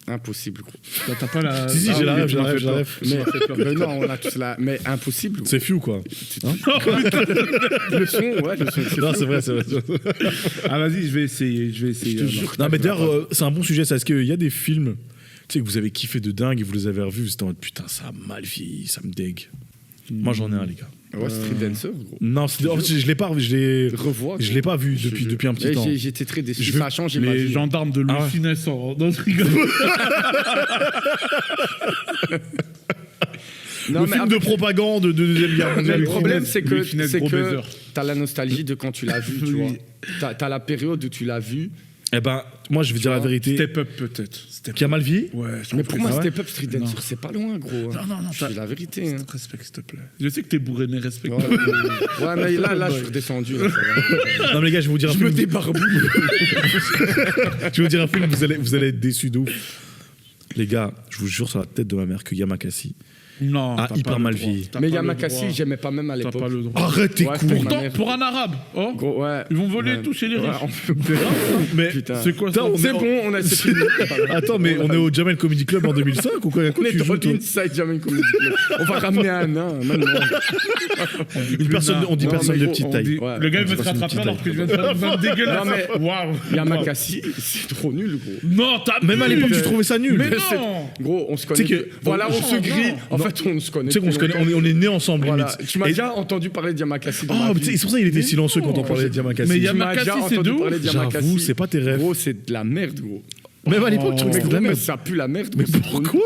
Impossible, gros. T'as pas la. Si, si, Ah j'ai oui, la rêve, tu j'ai la m'as rêve, fait j'ai la peur. rêve. Tu m'as fait peur. Mais non, on a tous la. Mais impossible, gros. C'est few, quoi. Le son, ouais, le son. Non, c'est vrai, c'est vrai. Ah, vas-y, je vais essayer. Je vais essayer. Je te alors. jure. Non, mais d'ailleurs, c'est un bon sujet. Ça. Est-ce qu'il y a des films, tu sais, que vous avez kiffé de dingue et vous les avez revus, vous êtes en mode putain, ça a mal vieilli, ça me dégue. Moi, j'en ai un, les gars. Ouais, Street Dancer, gros. Non, en fait, je l'ai pas, Revois. je l'ai pas vu depuis un petit temps. J'étais très déçu. Je veux- Ça a changé ma Les vie. gendarmes de Louis Ah ouais. Funès en. Non, je rigole. Non, Le mais film de propagande de Deuxième Guerre Mais mondiale. le problème, c'est Louis que Funès, gros baiser. t'as la nostalgie de quand tu l'as vu, tu Oui. vois. T'as la période où tu l'as vu. Eh ben, moi, je vais dire la vérité. Step Up, peut-être. Step Qui a mal vieilli? Ouais, je Mais trouve pour que moi, ça- ouais. Step Up Street Dancer, Non. c'est pas loin, gros. Non, non, C'est la vérité. Hein. Respect, s'il te plaît. Je sais que t'es bourré, mais respecte. Ouais, mais là, je suis redescendu. Là, ça va. Non, mais les gars, je vais vous dire un Je me film. débarboue. Je vais vous dire un film, vous allez être déçus de ouf. Les gars, je vous jure sur la tête de ma mère que Yamakasi Non, a t'as hyper pas le mal droit. vieilli. T'as Mais pas le Yamakasi, droit. j'aimais pas même à T'as l'époque. pas le droit. Arrête tes Ouais, coups. pour ma Pourtant, mère. pour un arabe, oh, Gros, ouais. ils vont voler Ouais. tout chez les Ouais, riches. Mais Putain. C'est quoi ça Putain, on C'est est- bon, on a c'est fini. Attends, mais on est au Jamel Comedy Club en 2005 ou quoi? On est Tu dans joues, toi Inside Jamel Comedy Club. On va ramener un nain maintenant. Une personne, on dit Non, personne mais de gros, petite on taille. dit- Le gars, il veut se Personne de rattraper petite alors que je viens de faire une vanne dégueulasse. Non, mais- Waouh. Yamakasi, c'est trop nul, gros. Non, t'as Même à l'époque, tu trouvais ça nul. Mais C'est- non. Gros, on se Tu sais connaît. que- Voilà, on se grille. En Non, fait, on se connaît. Tu sais qu'on se connaît, on est nés ensemble, Voilà. limite. Tu m'as Et- déjà entendu parler de Yamakasi dans Oh, ma mais vie. c'est pour ça qu'il était silencieux quand on parlait de Yamakasi. Mais Tu m'as Yamakasi, déjà c'est entendu de parler de Yamakasi. J'avoue, c'est pas tes rêves. Gros, c'est de la merde, gros. Même à l'époque, tu trouvais que Mais c'était de gros, la mais merde. ça pue la merde. Mais gros. pourquoi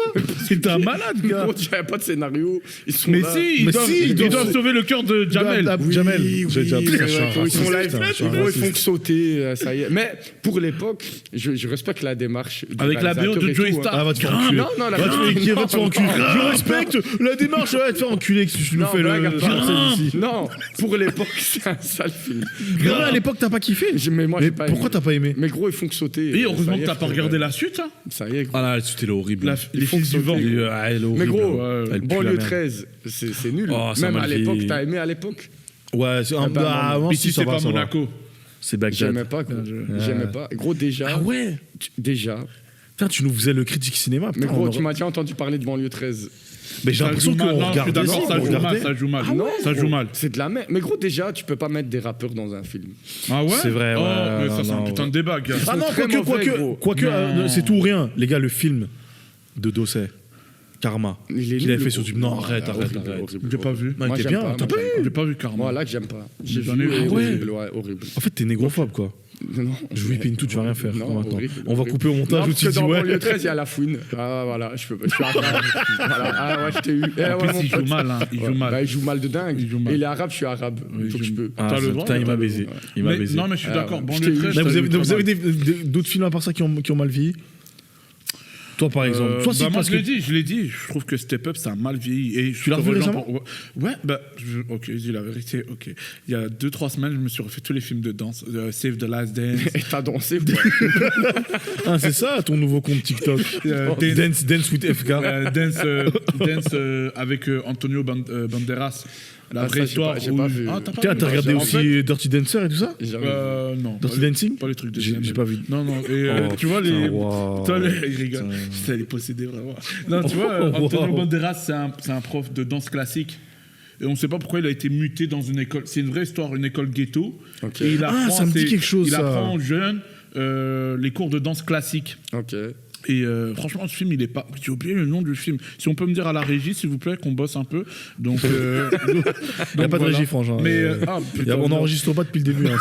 C'est un malade, gars. Gros, il n'y a pas de scénario. Ils sont Mais là. si, ils Mais doivent, si, ils ils doivent- doivent sauver le cœur de Jamel. Jamel. Oui, J'ai déjà oui, appris, ouais, je suis un quand ils sont là, raciste, je suis un gros, ils font raciste. que sauter, ça y est. Mais pour l'époque, je respecte la démarche. du Avec la BO réalisateur de et Joey tout, hein. Star. Ah, va te faire enculer. Non, non, la Va te faire enculer, non, va te faire enculer. non, Je respecte la démarche, ouais, te faire enculer que tu nous Non, fais blague à le part. français ici. Non, pour l'époque, c'est un sale film. Gros, à l'époque, t'as pas kiffé. Mais moi, j'ai pas pourquoi aimé. t'as pas aimé Mais gros, ils font que sauter. Et heureusement Ça y que est, t'as pas frère. regardé la suite, hein. Ça y est, gros. Ah là, c'était horrible. Les films du vent. Elle est horrible. Mais gros, Elle pue la banlieue merde. 13, c'est nul. Oh, ça Même m'a à l'époque, vieilli. t'as aimé à l'époque Ouais, c'est un bah, non, moi, Ici, si, ça c'est va, pas ça va. Monaco. C'est Bagdad. J'aimais pas, gros. J'aimais pas. Gros, déjà. Ah ouais. Déjà. Putain, tu nous faisais le critique cinéma. Mais putain, gros, on tu aurait- m'as déjà entendu parler de banlieue 13. Mais j'ai Ça l'impression joue mal. qu'on Non, je suis regardait d'accord, ça, ça on joue mal, regardait. ça joue mal. Non, Ça joue mal. C'est de la merde. Mais gros, déjà, tu peux pas mettre des rappeurs dans un film. Ah ouais. C'est vrai, Oh, ouais, mais non, ça, c'est un non, putain ouais. de débat, gars. Ah non, très mauvais, gros. quoique, Non. c'est tout ou rien. Les gars, le film de Dosset, Karma, Il est qu'il avait nul, fait le sur gros. du. Non, arrête, Horrible, arrête. horrible, J'ai pas vu. Non, il Moi, était j'aime bien. pas, T'as moi, pas j'aime vu J'ai pas vu Karma. Moi, là, que j'aime pas. J'ai J'en vu. ai vu. Horrible, ouais, horrible. En fait, t'es négrophobe, quoi. Non. Je whip tout, tu vas rien faire. Non, maintenant. horrible, On va horrible. couper au montage Non, où parce tu que dis dans ouais. banlieue 13, il y a la fouine. Ah, voilà, je suis arabe. Voilà. Ah, ouais, je t'ai eu. Eh, En ouais, plus, mon il joue pote. mal, hein. Il Ouais. joue mal. Bah, il joue mal de dingue. Il joue mal. Et il est arabe, je suis arabe. Oui, Donc il je joue- peux. Ah, T'as le droit, putain, il t'as m'a le baisé. droit. Il m'a Mais- baisé. Non, mais je suis Ah, d'accord. ouais. Banlieue Je t'ai eu. 13, Mais ça vous joue avez, très vous mal. avez d'autres films à part ça qui ont mal vieilli. Toi, par exemple. Toi, si, Bah, moi, parce je que. l'ai dit. Je trouve que Step Up, ça a mal vieilli. Et Tu l'as revu récemment Ouais, bah, ok, je dis la vérité. Ok. Il y a 2-3 semaines, je me suis refait tous les films de danse. Save the Last Dance. Et t'as dansé, quoi. Ah, c'est ça, ton nouveau compte TikTok. Dance with FK. Dance avec Antonio Banderas. La Ah, vraie ça, histoire. j'ai pas où- vu. Ah, t'as pas Tiens, vu t'as regardé En aussi fait- Dirty Dancer et tout ça Jamais. Non. Dirty pas les- Dancing Pas les trucs de J'ai cinéma. pas vu. Non, non. Et Oh, tu vois, putain, les. wow. Toi, il rigole. Putain. Putain, il est possédé vraiment. Non, tu vois, Wow. Antonio Banderas, c'est un prof de danse classique. Et on ne sait pas pourquoi il a été muté dans une école. C'est une vraie histoire, une école ghetto. Ok. Et il apprend ça me dit quelque chose, Il ça. apprend aux jeunes les cours de danse classique. Ok. Et franchement, ce film, il est pas. J'ai oublié le nom du film. Si on peut me dire à la régie, s'il vous plaît, qu'on bosse un peu. Donc, Il n'y a pas de régie, frangin. Mais On n'enregistre pas depuis le début. Hein,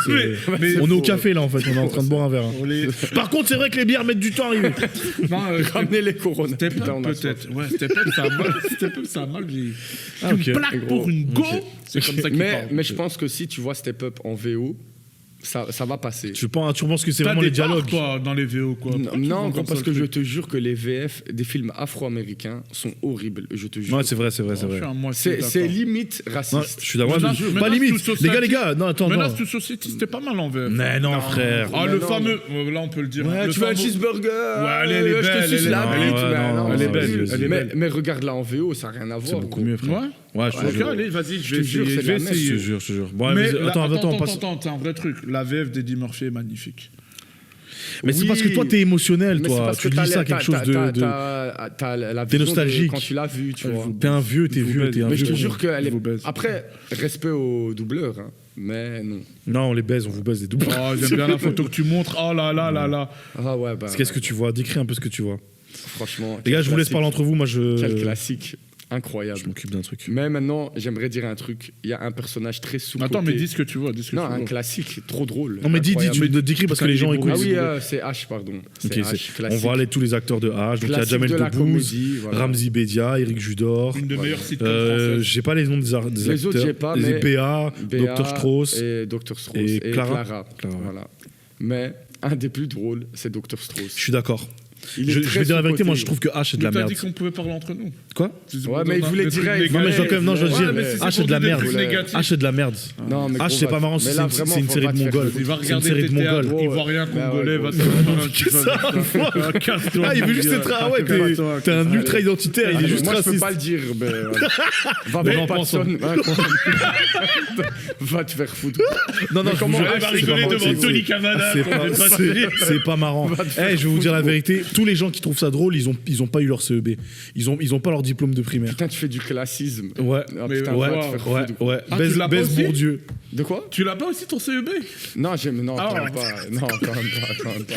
Mais- on est au café là en fait, on est en train de boire un verre. hein. on les- Par contre, c'est vrai que les bières mettent du temps à arriver. Non, Ramenez les couronnes. Step Putain, Up, on a peut-être. soif. Ouais, Step Up, ça a mal vieilli. Ah, Une ok. plaque pour une go, c'est comme ça qu'il Mais, parle. mais je pense que si tu vois Step Up en VO, ça va passer. Tu penses que c'est T'as vraiment des les dialogues parts, toi, dans les VO, quoi. Pourquoi tu Non, vends gros, comme parce ça, que le je truc te jure que les VF des films afro-américains sont horribles. Je te jure. Ouais, c'est vrai, c'est vrai, c'est Je vrai. suis à moitié C'est d'accord. limite Non, raciste. je suis d'accord. Menace Pas to limite. Society. Les gars, non, attends, Menace non. to Society, c'était pas mal en VF. Mais non, frère. Ah, Mais le non, fameux. Là, on peut le dire. Ouais, Le tu veux un fameux- cheeseburger Ouais, elle est je te belle, suce elle est la belle. bite. Ouais, Mais non, non, elle est c'est belle, nul. vas-y. Mais regarde-la en VO, ça n'a rien à voir. C'est beaucoup gros. mieux, frère. Ouais. Ouais, je te Ok, jure. allez, vas-y, je Je vais te jure, essayer. c'est Je vais de la merde. Je te essayer. jure, je te jure. Bon, Mais vas-y, attends, on passe. attends, c'est un vrai truc. La VF d'Eddie Murphy est magnifique. Mais c'est Oui. parce que toi, t'es émotionnel, Mais c'est toi. parce Tu que lis t'as ça la- quelque chose de. t'as la T'es vision de nostalgique. quand tu l'as vu, tu vois. T'es un vieux, t'es Je vous vieux, baise. t'es un Mais je vieux. te jure qu'elle Je est. vous baise. Après, respect aux doubleurs, hein. Mais non. Non, on les baise, on vous baise des doubles. Oh, j'aime bien la photo que tu montres. Oh là là là là. Ah ouais, bah. Qu'est-ce que tu vois? Décris un peu ce que tu vois. Franchement. Les gars, je vous laisse classique. parler entre vous. Moi, Quel je classique. Incroyable. m'occupe d'un truc. Mais maintenant, j'aimerais dire un truc. Il y a un personnage très sous-coté. Attends, mais dis ce que tu vois. Dis ce que Non, tu un vois. classique, trop drôle. Non, mais dis, Incroyable. tu décris parce que les gens Putain, il est écoutent. Ah oui, beau. c'est H, pardon. C'est Ok, H, on classique. va aller tous les acteurs de H. Donc il y a Classique Jamel de la Debbouze, comédie, voilà. Ramzi Bedia, Eric Judor. Une des meilleures sitcoms françaises. J'ai pas les noms des acteurs. Les autres, j'ai pas, mais- BA, Béa Dr Strauss. et Dr Strauss et et Clara. Clara. Clara, ouais. Voilà. Mais un des plus drôles, c'est Dr Strauss. Je suis d'accord. Il est Je très vais dire la vérité, sous-coté. moi je trouve que H c'est de Mais la t'as merde. dit qu'on pouvait parler entre nous. Quoi? Ouais, mais il voulait direct. Non, mais je dois quand même, non, je dois Ouais, dire, mais c'est H c'est pour de la dire des merde. trucs négatifs. H c'est de la merde. Non, mais H gros, c'est pas marrant, mais c'est là, une vraiment, série faut de pas te faire mongols. foutre. Il va C'est une regarder série tes de théâtres mongols. ivoiriens, Bah ouais, congolais, gros, va c'est se casse-toi. Ah, il veut juste être. Ah ouais, t'es un ultra identitaire, il est Allez, juste moi, je peux raciste. pas le dire, mais. Va Mais voir on pense, Patson. Va te faire foutre. Non, non, je comment vous jure, H, Elle va c'est rigoler vraiment- devant c'est- Tony Cavana. C'est qu'on pas, fait pas c'est- rire. c'est pas marrant. Va te faire Eh, je vais vous dire la foutre, vérité. Tous les gens qui trouvent ça drôle, ils ont pas eu leur CEB. Ils ont pas leur diplôme de primaire. Putain, tu fais du classisme. Ouais, Ah, mais putain, ouais, va te faire ouais, foutre. ouais. Ah, tu l'as pas Baise aussi Bourdieu. De quoi? Tu l'as pas aussi ton CEB? Non, non, quand même pas. Non, quand même pas.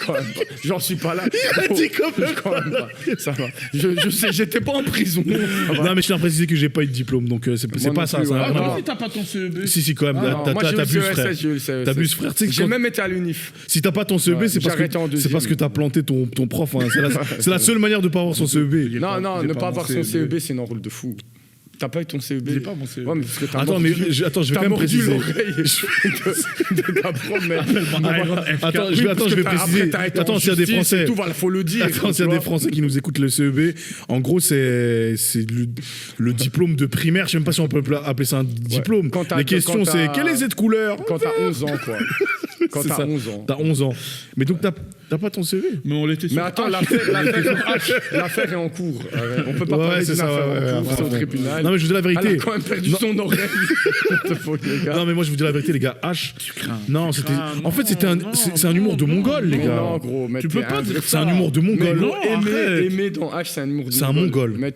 Quand même pas. J'en suis pas là. Il a dit quand même pas. Ça va. Je sais, j'étais pas en prison. Non, mais je tiens à préciser que j'ai pas eu de diplôme, donc c'est pas ça. plus, Ça ouais. n'a rien à Ah, voir. si t'as pas ton CEB. Si, quand même. Moi, j'ai eu T'abuses, le frère. CESS, j'ai eu le CESS. T'abuses, frère. Tu sais que J'ai quand- même été à l'UNIF. Si t'as pas ton CEB, Ouais, c'est j'ai arrêté en parce deuxième. que t'as planté ton prof. Hein. C'est la seule manière de pas avoir son CEB. Non, j'ai ne pas pas mon avoir son CEB. CEB, c'est un rôle de fou. T'as pas eu ton CEB? J'ai pas mon CEB. Ouais, mais parce que t'as Attends, mordu- je vais t'as quand même mordu préciser. l'oreille de ta prof, mais... Attends, Oui, je parce vais que préciser. après, t'as été en Attends, s'il y a des justice Français. et tout, voilà, faut le dire. Attends, s'il y a des Français qui nous écoutent le CEB, en gros, c'est le diplôme de primaire. Je sais même pas si on peut appeler ça un diplôme. Quand t'as- Les questions, quand c'est t'as- quelle est cette couleur? Quand t'as 11 ans, quoi. Quand C'est t'as ça. 11 ans. T'as 11 ans. Mais donc, t'as pas ton CEB? Mais on l'était sur Mais attends, l'affaire est en cours. On peut pas Ouais, parler c'est d'une ça, affaire ouais, en cours, c'est au ouais. tribunal. Non, mais je vous dis la Elle vérité. a quand même perdu Non. son oreille. Les gars. Non, mais moi, je vous dis la vérité, les gars. H. Non, c'était. crains, En fait, c'était non, c'est un humour de mongol, les Mais gars. non, gros, mais Tu t'es peux pas un dire vrai- C'est un humour de Mais mongol. non, arrête. aimer dans H, c'est un humour de C'est un mongol. Mais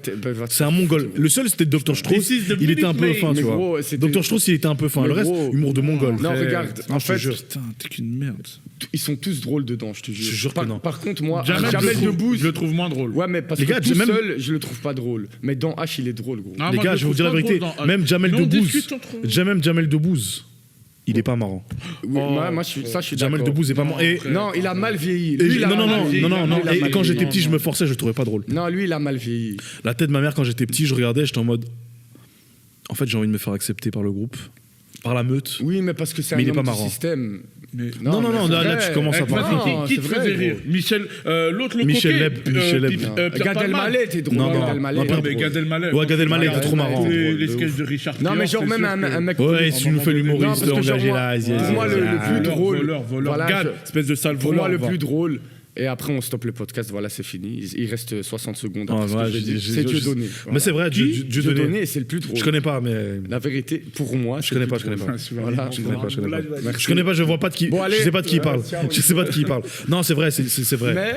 C'est un mongol. Le seul, c'était Dr. Strauss. This is the Il était un peu Minute fin, Maid. tu Mais vois. gros, c'était- Dr. Strauss, il était un peu fin. Mais Le reste, gros. humour de mongol. Non, Frère, regarde, non, en je te fait, jure. Putain, t'es qu'une merde. ils sont tous drôles dedans, je te jure. Je te jure que non. Par contre, moi, Jamel Jamel Debbouze, je le trouve moins drôle. ouais, mais parce Les que gars, tout même- seul, je le trouve pas drôle. Mais dans H, il est drôle, gros. Ah, Les moi, gars, le je vais vous trouve dire la pas vérité. drôle dans- Même Jamel Mais on Debbouze. discute entre- Même Jamel Debbouze. Il est pas marrant. Oui, moi, je suis Jamel d'accord. Debbouze est pas marrant. Et Non, il a mal vieilli. et Lui, il a non, mal non, vieilli. non, non, non. Il a Et mal quand vieilli. j'étais petit, je me forçais, je le trouvais pas drôle. Non, lui, il a mal vieilli. La tête de ma mère, quand j'étais petit, je regardais, j'étais en mode. En fait, j'ai envie de me faire accepter par le groupe, par la meute. Oui, mais parce que c'est Mais un il est homme pas du marrant. système. Mais- Non, non, mais non, c'est là, vrai. tu commences à Vas-y, parler. Non, qui te c'est faisait vrai, rire? gros. Michel, l'autre, le Michel coquet, Leb, Michel Leb. Pierre Gad Palmade. Elmaleh était drôle. Non, non, Gad Elmaleh non, était Ouais, drôle. mais Gad Elmaleh. Ouais, Gad Elmaleh était trop marrant. Les De sketchs ouf. de Richard Non, mais Kior, genre c'est même sûr un que- mec. Ouais, si tu nous fais l'humoriste Non, parce que genre, engagé moi- là, pour moi, le plus drôle. Voleur. Voilà, Gad, espèce de sale Pour moi, voleur. le va. plus drôle. Et après, on stoppe le podcast. Voilà, c'est fini. Il reste 60 secondes. Ah, après ce que ouais, je vais dire. j'ai- C'est j'ai- Dieudonné. Mais c'est vrai, Dieu Dieudonné, donné. c'est le plus drôle. Je connais pas, mais. La vérité, pour moi, Je connais pas, je connais pas. Voilà, Je connais pas, je connais pas. Merci. Je connais pas, je vois pas de qui. Bon, allez. Je sais pas de qui il parle. Tiens, oui. Je sais pas de qui il parle. Non, c'est vrai, c'est vrai. Mais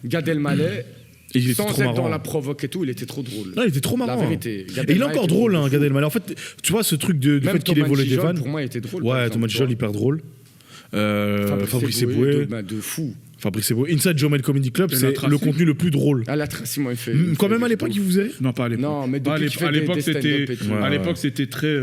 Gad Elmaleh, Et il était sans trop être dans marrant. la provoque et tout, il était trop drôle. Non, il était trop marrant. La vérité. Gad Et il est Elmaleh encore était drôle, drôle hein, de Gad fou. Elmaleh. En fait, tu vois ce truc du Même fait qu'il ait Thomas volé des Gijol, vannes. pour moi, il était drôle. par Ouais, exemple, Thomas tu Gijol, vois. hyper drôle. Fabrice Eboué. De fou. Fabrice Eboué. Inside Jamel Comedy Club, Et c'est la Tracy. le contenu le plus drôle. À la Tracy, moi, il fait. Quand même à l'époque, il vous faisait rire. Non, pas à l'époque. Non, mais Pas à depuis l'époque- qu'il fait à l'époque, des c'était stand-up et tout. Ouais. à l'époque, c'était très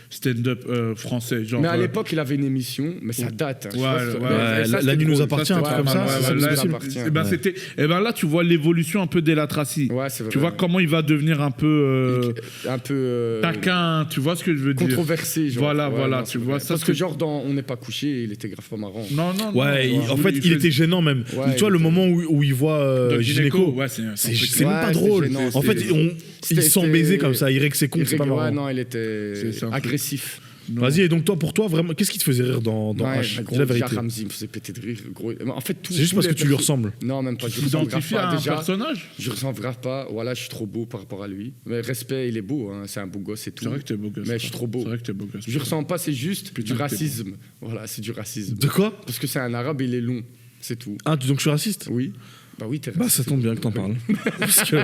stand-up français. Genre, Mais à l'époque, il avait une émission, mais ça date. hein. Je Ouais, sais pas si- ouais, et ça, La c'était nuit nous drôle. appartient, Ça, un c'était truc comme pas ça. mal, c'est ouais, ça, ouais, le ouais, style. ça appartient. et ben c'était, et ben là, tu vois l'évolution un peu d'Ela Tracy. Ouais, c'est vrai. Tu vois comment il va devenir un peu Un peu. taquin. Tu vois ce que je veux dire? Controversé, genre. Voilà, Ouais, voilà, non, tu c'est vois, vrai. ça, Parce c'est- que, genre, dans On n'est pas couché, il était grave pas marrant. Non, non, non. Ouais, non, en fait, il était gênant même. Ouais, Tu vois, il le était- moment où il voit de Gynéco, Ouais, c'est un truc. c'est même Ouais, pas c'est drôle. gênant, En fait, c'est- ils C'était- sont baisés comme ça. Il dirait que c'est con, Il c'est pas rigole- Ouais, marrant. non, il était C'est ça, un truc. agressif. Non. Vas-y, et donc toi, pour toi, vraiment, qu'est-ce qui te faisait rire dans Ouais, H? mais Dis gros, la déjà, vérité. Ramsey me faisait péter de rire. Gros. En fait, C'est juste parce que tu lui ressembles. Non, même pas. Tu Je le ressemble grave t'identifies à pas. un Déjà, personnage? je ressemble grave pas. Voilà, je suis trop beau par rapport à lui. Mais respect, il est beau. Hein. C'est un beau gosse et tout. C'est vrai que t'es beau gosse. Mais je suis trop beau. C'est vrai que t'es beau gosse. Je ressens pas, c'est juste Putain, du t'es racisme. Voilà, c'est du racisme. De quoi? Parce que c'est un arabe et il est long. C'est tout. Ah, donc je suis raciste? Oui. Bah oui, t'es Bah, raciste. ça tombe bien que t'en parles. Parce que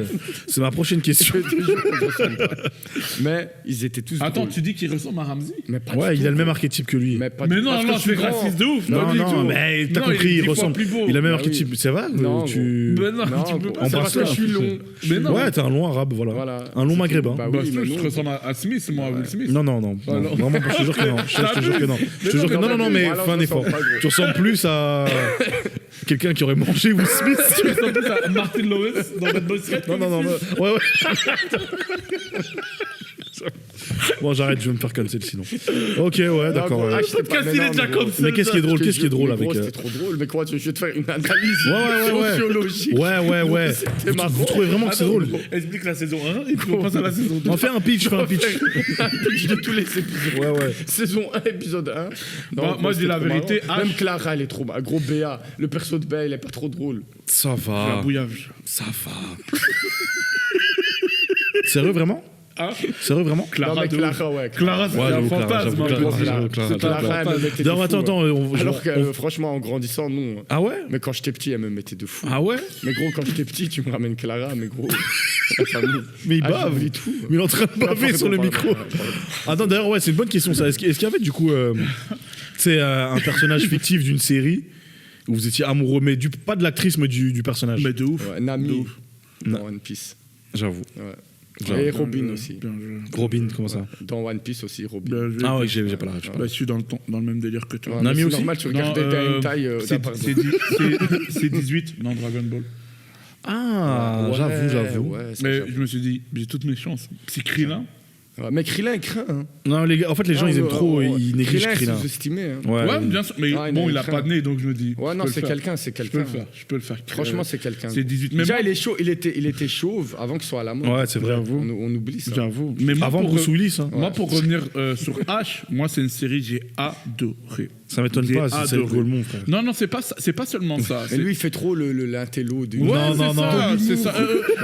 c'est ma prochaine question. Je te jure qu'on se ressemble pas. Mais ils étaient tous Attends, drôles. tu dis qu'il ressemble à Ramsey? Mais pas Ouais, du il a tout, le même gros. archétype que lui. Mais, pas Mais du- non, parce que non, je suis c'est grand. raciste de ouf. Non, pas du non, tout. mais t'as Non, compris, il est il 10 fois ressemble. plus beau. Il a le même Bah archétype. oui. Ça va? Non, tu... Ben non, Non, tu peux gros. pas. On C'est passe parce que là. je suis long. Mais non. Ouais, t'es un long arabe, voilà. Voilà. Un long maghrébin. Bah Bah, oui, je mais te non. ressemble à Smith, moi, à Will Smith. Non, non, non. Ah, non. non. Vraiment, je te jure que non. Je te jure que non. Je te Mais jure que non, non, non, non, mais alors, fais un je effort. ressemble pas, gros. Tu ressembles plus à quelqu'un qui aurait mangé Will Smith. Tu ressembles plus à Martin Lawrence dans Bad Boys 4. Non, non, non. Ouais, ouais. Bon, j'arrête, je vais me faire cancel sinon. Ok, ouais, d'accord. gros, ouais. ah, j'étais pas- podcast, mais il est non, déjà mais gros. comme ça. Mais qu'est-ce qui est drôle? Je te Qu'est-ce qui est jure, drôle mais avec. gros, c'était trop drôle. Mais quoi, je vais te faire une analyse Ouais. sociologique. Ouais. C'était Vous marrant. trouvez vraiment que c'est drôle? Explique la saison 1 et puis on passe à la saison 2. On fait un pitch, Un pitch de tous les épisodes. Ouais. Saison 1, épisode 1. Moi, je dis la vérité, Même H- Clara, elle est trop marrante. Gros Béa, le perso de Béa, il est pas trop drôle. Ça La va. bouillage. Ça va. Sérieux, vraiment? Hein? Sérieux, vraiment? Clara, non, mais de Clara, ouf. ouais. Clara, c'est Ouais, un j'avoue, Clara, fantasme. j'avoue, un Clara, peu. j'avoue, Clara, C'est un Clara. Clara, elle me fantasme. mettait de Non, fou, attends, ouais. Alors que franchement, en grandissant, non. Ah ouais? Mais quand j'étais petit, elle me mettait de fou. Ah ouais? Mais gros, quand j'étais petit, tu me ramènes Clara, mais gros. La famille. Mais il Ah, bave. j'oublie tout. Mais il est en train de baver sur le micro. Attends, d'ailleurs, ouais, c'est une bonne question ça. Est-ce qu'il y avait du coup, un personnage fictif d'une série où vous étiez amoureux, mais pas de l'actrice, mais du personnage? Mais de ouf. Ouais, Nami dans One Piece. J'avoue. Ouais. Et Robin aussi. Bien joué. Robin, comment ça? Dans One Piece aussi, Robin. Bien joué. Ah ouais, j'ai pas la ref. Bah, je suis dans le même délire que toi. Ouais, Nami mais c'est aussi normal, tu Non, regardes des hentai. c'est 18 dans Dragon Ball. Ah, Ouais, j'avoue. ouais, ça, Mais j'avoue. je me suis dit, j'ai toutes mes chances. C'est Krillin. Ouais, mais Krillin, il craint. Hein. Non, en fait, les gens, ils aiment trop, ils négligent Krillin. Krillin. est sous-estimé. Hein. Ouais, bien sûr. Mais Ah, bon, il a craint. pas de nez, donc je me dis. Ouais, je non, peux le c'est faire. quelqu'un, c'est Je peux quelqu'un. le faire. Je peux le faire. Franchement, c'est quelqu'un. C'est 18. Mais Déjà, moi, il était chauve avant qu'il soit à la mode. Ouais, c'est vrai. On oublie ça. j'avoue. Mais moi, Avant pour Bruce Willis, hein. Moi, pour revenir sur H, moi, c'est une série que j'ai adorée. Ça m'étonne J'ai pas, c'est adoré. Golemont, frère. Non, c'est pas seulement ça. Et lui, il fait trop l'intello du. Ouais, Non, c'est non, ça, non. c'est ça.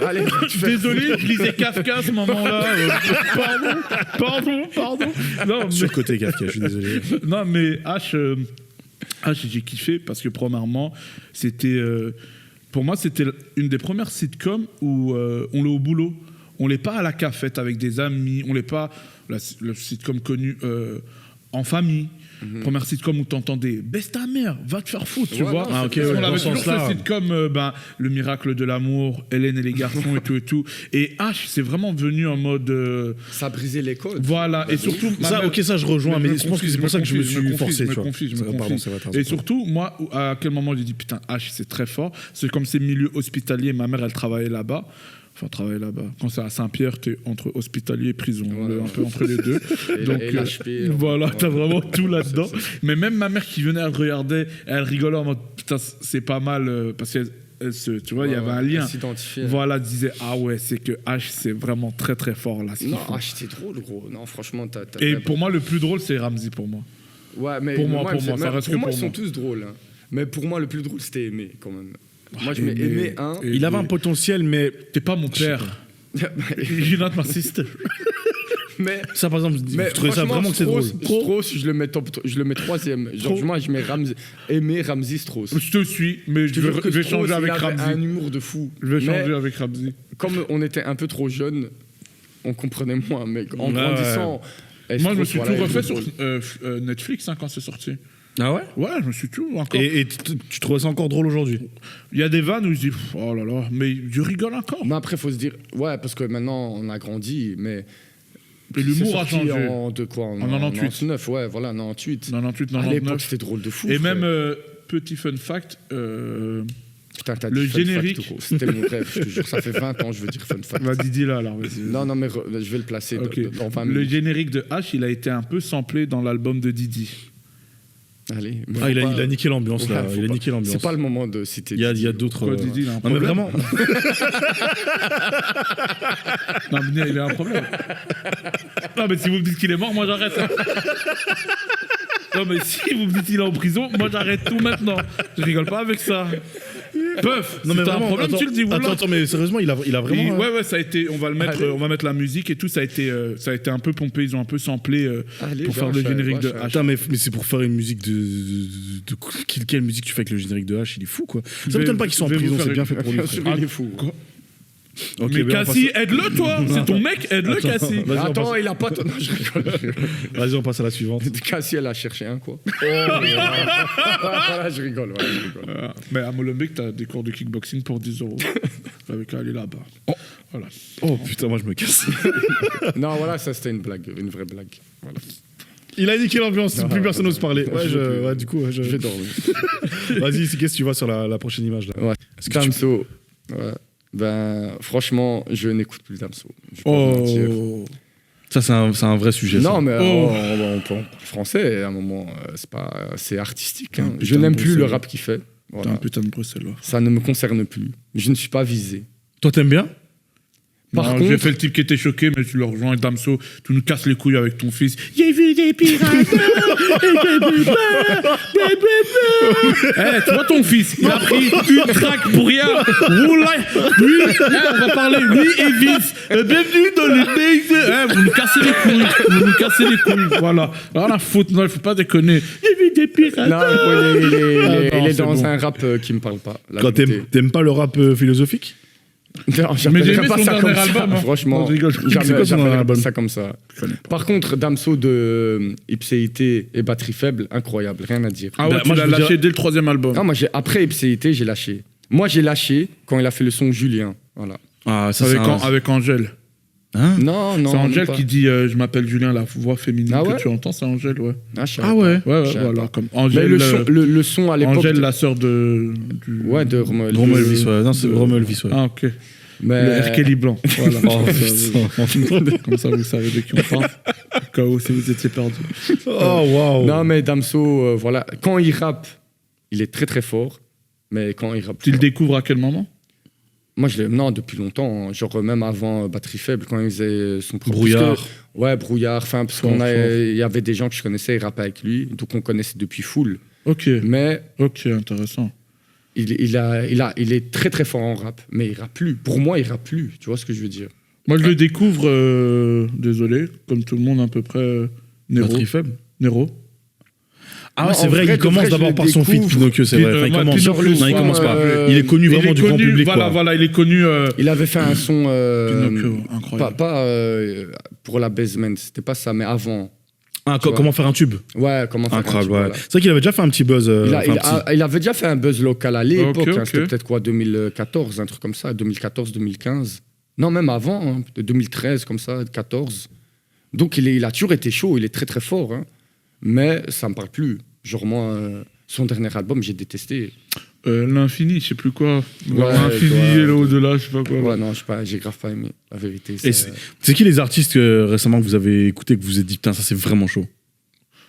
Allez, tu fais. Désolé, je lisais Kafka à ce moment-là. Pardon. Non, mais, Surcoté Kafka, je suis désolé. non, mais H, j'ai kiffé parce que premièrement, c'était pour moi c'était une des premières sitcoms où on est au boulot, on n'est pas à la cafette avec des amis, on n'est pas le sitcom connu en famille. Première sitcom où t'entendais baisse ta mère, va te faire foutre, tu Ouais, vois. non, Ah, ok, Parce qu'on ouais, dans avait ce toujours sens-là. ce sitcom, le miracle de l'amour, Hélène et les garçons et tout. Et H, c'est vraiment venu en mode Ça a brisé les codes. voilà, et surtout Ça, ok, ça, je rejoins, mais me je pense que c'est pour ça que je me suis forcé, tu vois. confie. Pardon, c'est vrai, t'as raison. Et surtout, moi, à quel moment j'ai dit putain, H, c'est très fort. C'est comme c'est milieu hospitalier, ma mère, elle travaillait là-bas. Enfin, travaillait là-bas. Quand c'est à Saint-Pierre, t'es entre hospitalier et prison, un peu entre les deux. Donc, et l'HP, voilà, ouais. t'as vraiment tout là-dedans. Mais même ma mère qui venait, elle regardait, elle rigolait en mode putain, c'est pas mal, parce qu'elle tu vois, il y avait un lien. Voilà, disait ah ouais, c'est que H, c'est vraiment très très fort là. Non, H, c'est drôle, gros. Non, franchement, t'as. Et pour moi, le plus drôle, c'est Ramsey pour moi. Ouais, mais Pour moi, ça reste que pour moi, pour ils sont moi. tous drôles. Hein. Mais pour moi, le plus drôle, c'était Aimé, quand même. Moi, je mets Aimé 1. Il avait un potentiel, mais T'es pas mon père. You're not my sister. Mais ça, par exemple, je trouvais ça vraiment que c'est drôle. Strauss, je le mets troisième. Genre, moi, je mets Aimé, Ramsey, Strauss. Je te suis, mais je vais changer avec Ramsey. Un humour de fou. Je vais changer avec Ramsey. Comme on était un peu trop jeunes, on comprenait moins. Mais en grandissant. Moi, je me suis tout refait sur Netflix quand c'est sorti. Ah ouais? Ouais, je me suis tout encore. Et tu trouvais ça encore drôle aujourd'hui? Il y a des vannes où je dis oh là là, mais je rigole encore. Mais après, il faut se dire, ouais, parce que maintenant, on a grandi, mais. Et l'humour a c'est sorti changé. En 98. 99, ouais, voilà, 98. 98, À l'époque, 99. c'était drôle de fou. Et frère. même, petit fun fact, Putain, t'as le dit fun fact, générique. tout court. C'était mon rêve, je te jure, ça fait 20 ans, je veux dire fun fact. va Didier là, alors vas-y. Non, mais je vais le placer Ok. dans 20 Le minutes. générique de H, il a été un peu samplé dans l'album de Didi. Allez. Ah, il a niqué l'ambiance, là. Ouais, faut Il a pas- niqué l'ambiance. C'est pas le moment de citer. Il y a Didier. d'autres. Quoi, Didi, il a un Non, mais problème vraiment. Non, mais il a un problème. Non, mais si vous me dites qu'il est mort, moi j'arrête. Non, mais si vous me dites qu'il est en prison, moi j'arrête tout maintenant. Je rigole pas avec ça. Peuf, Non, si mais t'as un vraiment. problème, tu le dis. Oula. Attends, mais sérieusement, il a vraiment. Ouais, ça a été. On va le mettre. Allez. On va mettre la musique et tout. Ça a été un peu pompé. Ils ont un peu samplé Allez, pour faire genre, le je- générique ouais, de je- H. Attends, mais c'est pour faire une musique quelle musique tu fais avec le générique de H? Il est fou, quoi. Ça m'étonne pas qu'ils sont en je vais vous prison, faire c'est bien une- fait pour lui. Bien sûr, frère. il est fou. Quoi Ok, mais ben, on Cassie, passe- aide-le toi. C'est ton mec, aide-le Attends, Cassie. vas-y, on Attends, passe- il a pas. Non, je rigole. Vas-y, on passe à la suivante. Cassie, elle a cherché un, quoi. Voilà, je rigole. Mais à Molenbeek, t'as des cours de kickboxing pour 10 €. Avec aller là-bas. Voilà. Oh putain, moi je me casse. Non, voilà, ça c'était une blague, une vraie blague. Voilà. Il a niqué l'ambiance, Non, plus personne n'ose parler. je Ouais, veux plus. ouais, du coup, ouais, Je vais dormir. Vas-y, qu'est-ce que tu vois sur la prochaine image là? Ouais. Est-ce que tu- Damso. Ouais. Ben, franchement, je n'écoute plus Damso. Je vais pas vous mentir. Oh. Ça, c'est un vrai sujet. Non, ça. mais Oh. on parle français, à un moment, c'est artistique. Hein. Putain, Je n'aime plus le Bruxelles. rap qu'il fait. T'es Voilà. un putain de Bruxellois. Ça ne me concerne plus. Je ne suis pas visé. Toi, t'aimes bien? Par Non, j'ai contre- fait le type qui était choqué, mais tu le rejoins avec Damso, tu nous casses les couilles avec ton fils. J'ai vu des pirates et j'ai vu peur, des bébés. Eh, tu vois ton fils, il a pris une traque pour rien. Oula, lui, on va parler, lui et Vince. Bienvenue dans les pays. Vous nous cassez les couilles, vous nous cassez les couilles. Voilà, rien à foutre, non, il faut pas déconner. J'ai vu des pirates. Non, il est non, il est c'est dans bon. un rap qui me parle pas. La Quand vérité. t'aimes pas le rap philosophique? Non, Mais j'appellerais j'ai aimé pas son ça comme dernier ça, album. Hein. franchement. Non, je rigole. C'est quoi son J'appellerais dernier pas album ça comme ça. Je connais pas. Par contre, Damso de Ipséité et Batterie Faible, incroyable, rien à dire. Ah ouais, Bah, tu moi, l'as je veux lâché dire- dès le 3e album. Non, moi, après Ipséité, j'ai lâché. Moi, j'ai lâché quand il a fait le son Julien. Voilà. Ah, ça, avec, c'est un... avec Angèle. Hein Non, non. C'est même Angèle pas. qui dit je m'appelle Julien, la voix féminine Ah ouais que tu entends, c'est Angèle, ouais. Ah, je savais Ah pas. ouais. Ouais, Je savais voilà. pas. Comme Mais Angèle, le son à l'époque. Angèle, la sœur de. Du... Ouais, de Romain Romain Elvis. Elvis, ouais. Non, c'est Romain Elvis, ouais. Ah, ok. Mais... Le R. Kelly blanc. Voilà. Oh, putain. Comme ça, vous savez de qui on parle. Au cas où si vous étiez perdu. Oh, waouh. Non, mais Damso, voilà. Quand il rappe, il est très très fort. Mais quand il rappe. Tu le découvres à quel moment? Moi, je l'ai. Non, depuis longtemps. Hein. Genre, même avant Batterie Faible, quand il faisait son propre. Brouillard. Parce que- ouais, Brouillard. Enfin, parce Fort, qu'il fort. y avait des gens que je connaissais, ils rappaient avec lui. Donc, on connaissait depuis full. Ok. Mais Ok, intéressant. il est très très fort en rap. Mais il rappe plus. Pour moi, il rappe plus. Tu vois ce que je veux dire? Moi, je le découvre, désolé, comme tout le monde à peu près, Nero. Batterie faible. Nero. Ah Non, ouais, c'est en vrai, vrai, il commence je d'abord le par son feat découvre. Pinocchio, c'est Puis, vrai. Enfin, il ouais, commence. Pinocchio, Non, il son, commence pas. euh, Il est connu vraiment du grand connu, public, voilà, quoi. voilà, il est connu. Il avait fait un son. Pinocchio, incroyable. Pas pour la basement, c'était pas ça, mais avant. Ah, Tu vois. comment faire un tube. Ouais, comment faire un Incroyable, tube, ouais. voilà. C'est vrai qu'il avait déjà fait un petit buzz. Il avait déjà fait un buzz local à l'époque. Ok, hein, ok. C'était peut-être quoi, 2014, un truc comme ça, 2014, 2015. Non, même avant, hein, 2013, comme ça, 14. Donc il a toujours été chaud, il est très très fort. Hein. Mais ça me parle plus. Genre moi, son dernier album, j'ai détesté. L'infini, je sais plus quoi. Ouais, L'infini toi, et l'au-delà, je sais pas quoi. Ouais, non, je sais pas, j'ai grave pas aimé, la vérité. Et c'est qui les artistes récemment que vous avez écouté, que vous vous êtes dit, putain, ça c'est vraiment chaud?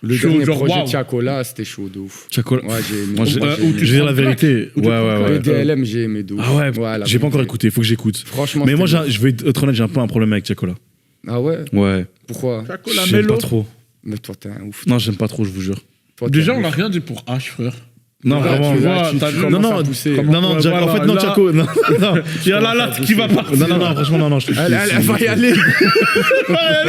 Le chaud, dernier genre, projet waouh. Tiakola, c'était chaud de ouf. Chacola. Ouais, j'ai aimé. Moi, j'ai où aimé. tu je vais dire la prends le vérité. Ouais, ouais, Le ouais. DLM, j'ai aimé de ouf. Ah ouais, la j'ai pas vérité. encore écouté, faut que j'écoute. Franchement, Mais moi, c'était je vais être honnête, j'ai un peu un problème avec Chacola. ouf. Ah ouais? Ouais. Pourquoi? Chacola J'aime Mello. pas trop. Mais toi, t'es un ouf. Non, j'aime pas trop, je vous jure. Toi, t'es Déjà, un on n'a ouf. rien dit pour H, frère. Non, Ouais, vraiment. tu vois, vois, tu t'as vu commences Non, à non, pousser. Non, non, Voilà, en fait, non, là- Chaco. Non, non, Il y a la latte qui va partir. non, non, franchement, non, non. Je trouve que Elle va y aller.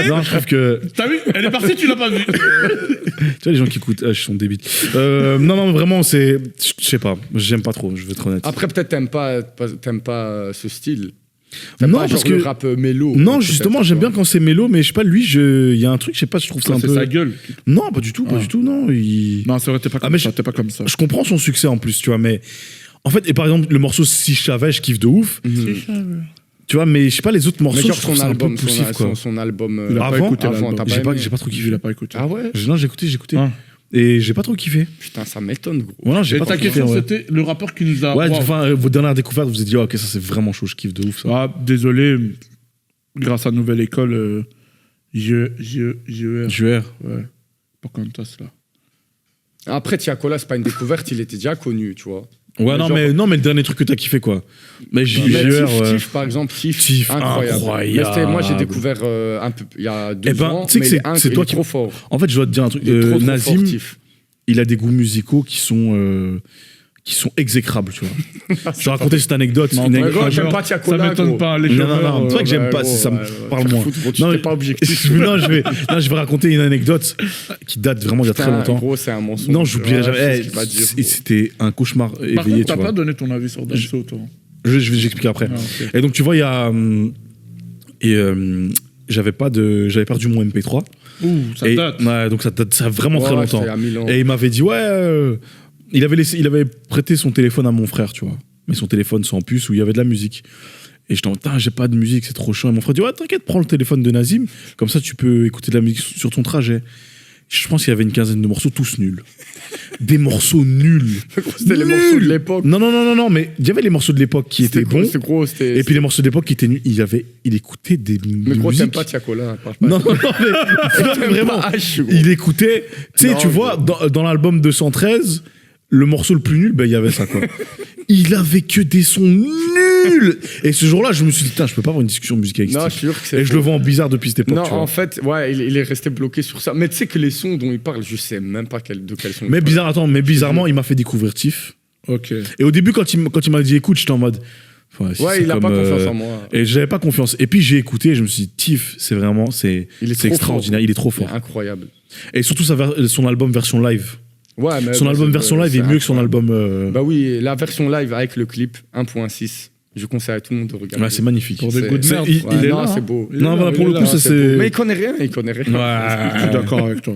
Non, je trouve que. T'as vu? Elle est partie, tu l'as pas vu. Tu vois, les gens qui écoutent H sont débiles. Non, non, vraiment, c'est. Je sais pas, j'aime pas trop, je vais être honnête. Après, peut-être t'aimes pas ce style. T'aimes Non, pas, parce genre, le que. rap mélo. Non, peut-être, justement, tu j'aime vois. bien quand c'est mélo, mais je sais pas, lui, il y a un truc, je sais pas, je trouve ça un C'est peu. sa gueule. Non, pas du tout, pas du tout, non. Non, c'est vrai, t'es pas Ah, comme mais ça. T'es pas comme ça. Je comprends son succès en plus, tu vois, mais. En fait, et par exemple, le morceau Si je savais, je kiffe de ouf. Tu vois, mais je sais pas, les autres Mais morceaux, genre je trouve son ça un peu album, poussif, quoi. son album. Il a pas Avant, écouté avant, l'album. t'as pas J'ai pas, aimé. j'ai pas trop kiffé. Il a pas écouté. Ah ouais? Non, j'ai écouté. Ah. Et j'ai pas trop kiffé. Putain, ça m'étonne, gros. Voilà, j'ai Et pas ta trop kiffé. question, Ouais, c'était le rappeur qui nous a. ouais Wow. enfin, votre dernière découverte, vous vous êtes dit, ok, ça c'est vraiment chaud, je kiffe de ouf ça. Ah, désolé, grâce à Nouvelle École, JER. JR. Ouais. Pocahontas, là. Après, Tiakola, c'est pas une découverte, il était déjà connu, tu vois. Ouais, Mais non, mais le dernier truc que t'as kiffé, quoi. Mais Mais JR, Tiff, par exemple, Tiff, Tiff, incroyable. incroyable. Mais moi, j'ai découvert un peu il y a 2 Eh ben, ans. tu sais que mais c'est il toi est qui- trop fort. En fait, je dois te dire un truc. Il est trop Nazim, fort, Tiff. il a des goûts musicaux qui sont exécrables, tu vois. Je vais raconter cette anecdote. Non, une ouais, anecdote- gros, j'aime genre, pas Tiakola, Ça m'étonne gros. pas. Les Non, non, chômeurs, non, c'est vrai que j'aime pas, gros, ça me ouais, parle ouais. moins. Foutre, gros, tu Non, t'es mais- pas objectif. non, je vais raconter une anecdote qui date vraiment il y a très Putain, longtemps. gros, c'est un mensonge. Non, j'oublierai Ouais, jamais. je sais Eh, ce qu'il va dire, et gros. c'était un cauchemar Par éveillé, contre, tu t'as vois. pas donné ton avis sur Damso, toi. J'explique après. Ah, ok. Et donc, tu vois, il y a. J'avais perdu mon MP3. Ouh, ça Et- date. ouais, donc ça date, ça a vraiment très Ouais, longtemps. c'était à 1000 ans. Et il m'avait dit, ouais. Il avait prêté son téléphone à mon frère, tu vois. Mais son téléphone sans puce où il y avait de la musique. Et je t'en j'ai pas de musique, c'est trop chiant. Et mon frère dit, ouais, t'inquiète, prends le téléphone de Nazim. Comme ça, tu peux écouter de la musique sur ton trajet. Je pense qu'il y avait une quinzaine de morceaux, tous nuls. Des morceaux nuls. C'était les morceaux de l'époque. Non, mais il y avait les morceaux de l'époque qui étaient bons. C'est gros, c'était. Et puis les morceaux de l'époque qui étaient nuls. Il écoutait des Mais gros, t'aimes musiques. pas Tiakola, parle pas. Non, mais vraiment. Pas H, gros. Il écoutait. Tu sais, Non, tu vois, dans l'album 213, le morceau le plus nul, ben, il y avait ça, quoi. Il avait que des sons nuls. Et ce jour-là, je me suis dit, putain, je peux pas avoir une discussion musicale avec Non, je Steve. suis sûr que c'est. Et je le vois en bizarre depuis cette époque. Non, tu vois. en fait, ouais, il est resté bloqué sur ça. Mais tu sais que les sons dont il parle, je sais même pas de quels sons. Mais il parle. bizarrement, il m'a fait découvrir Tiff. Ok. Et au début, quand il m'a dit écoute, j'étais en mode. Si Ouais, c'est il a comme, pas confiance en moi. Et j'avais pas confiance. Et puis j'ai écouté, et je me suis dit, Tiff, c'est vraiment. C'est Il est trop extraordinaire, fort. il est trop C'est fort. incroyable. Et surtout son album version live. Ouais, mais Son album version live est mieux que son album. Bah oui, la version live avec le clip 1.6. Je conseille à tout le monde de regarder. Ouais, c'est magnifique. Pour des goûts de merde. Il est non, là. c'est beau. Non, voilà, pour le coup, ça c'est. Mais il connaît rien. Je suis d'accord avec toi.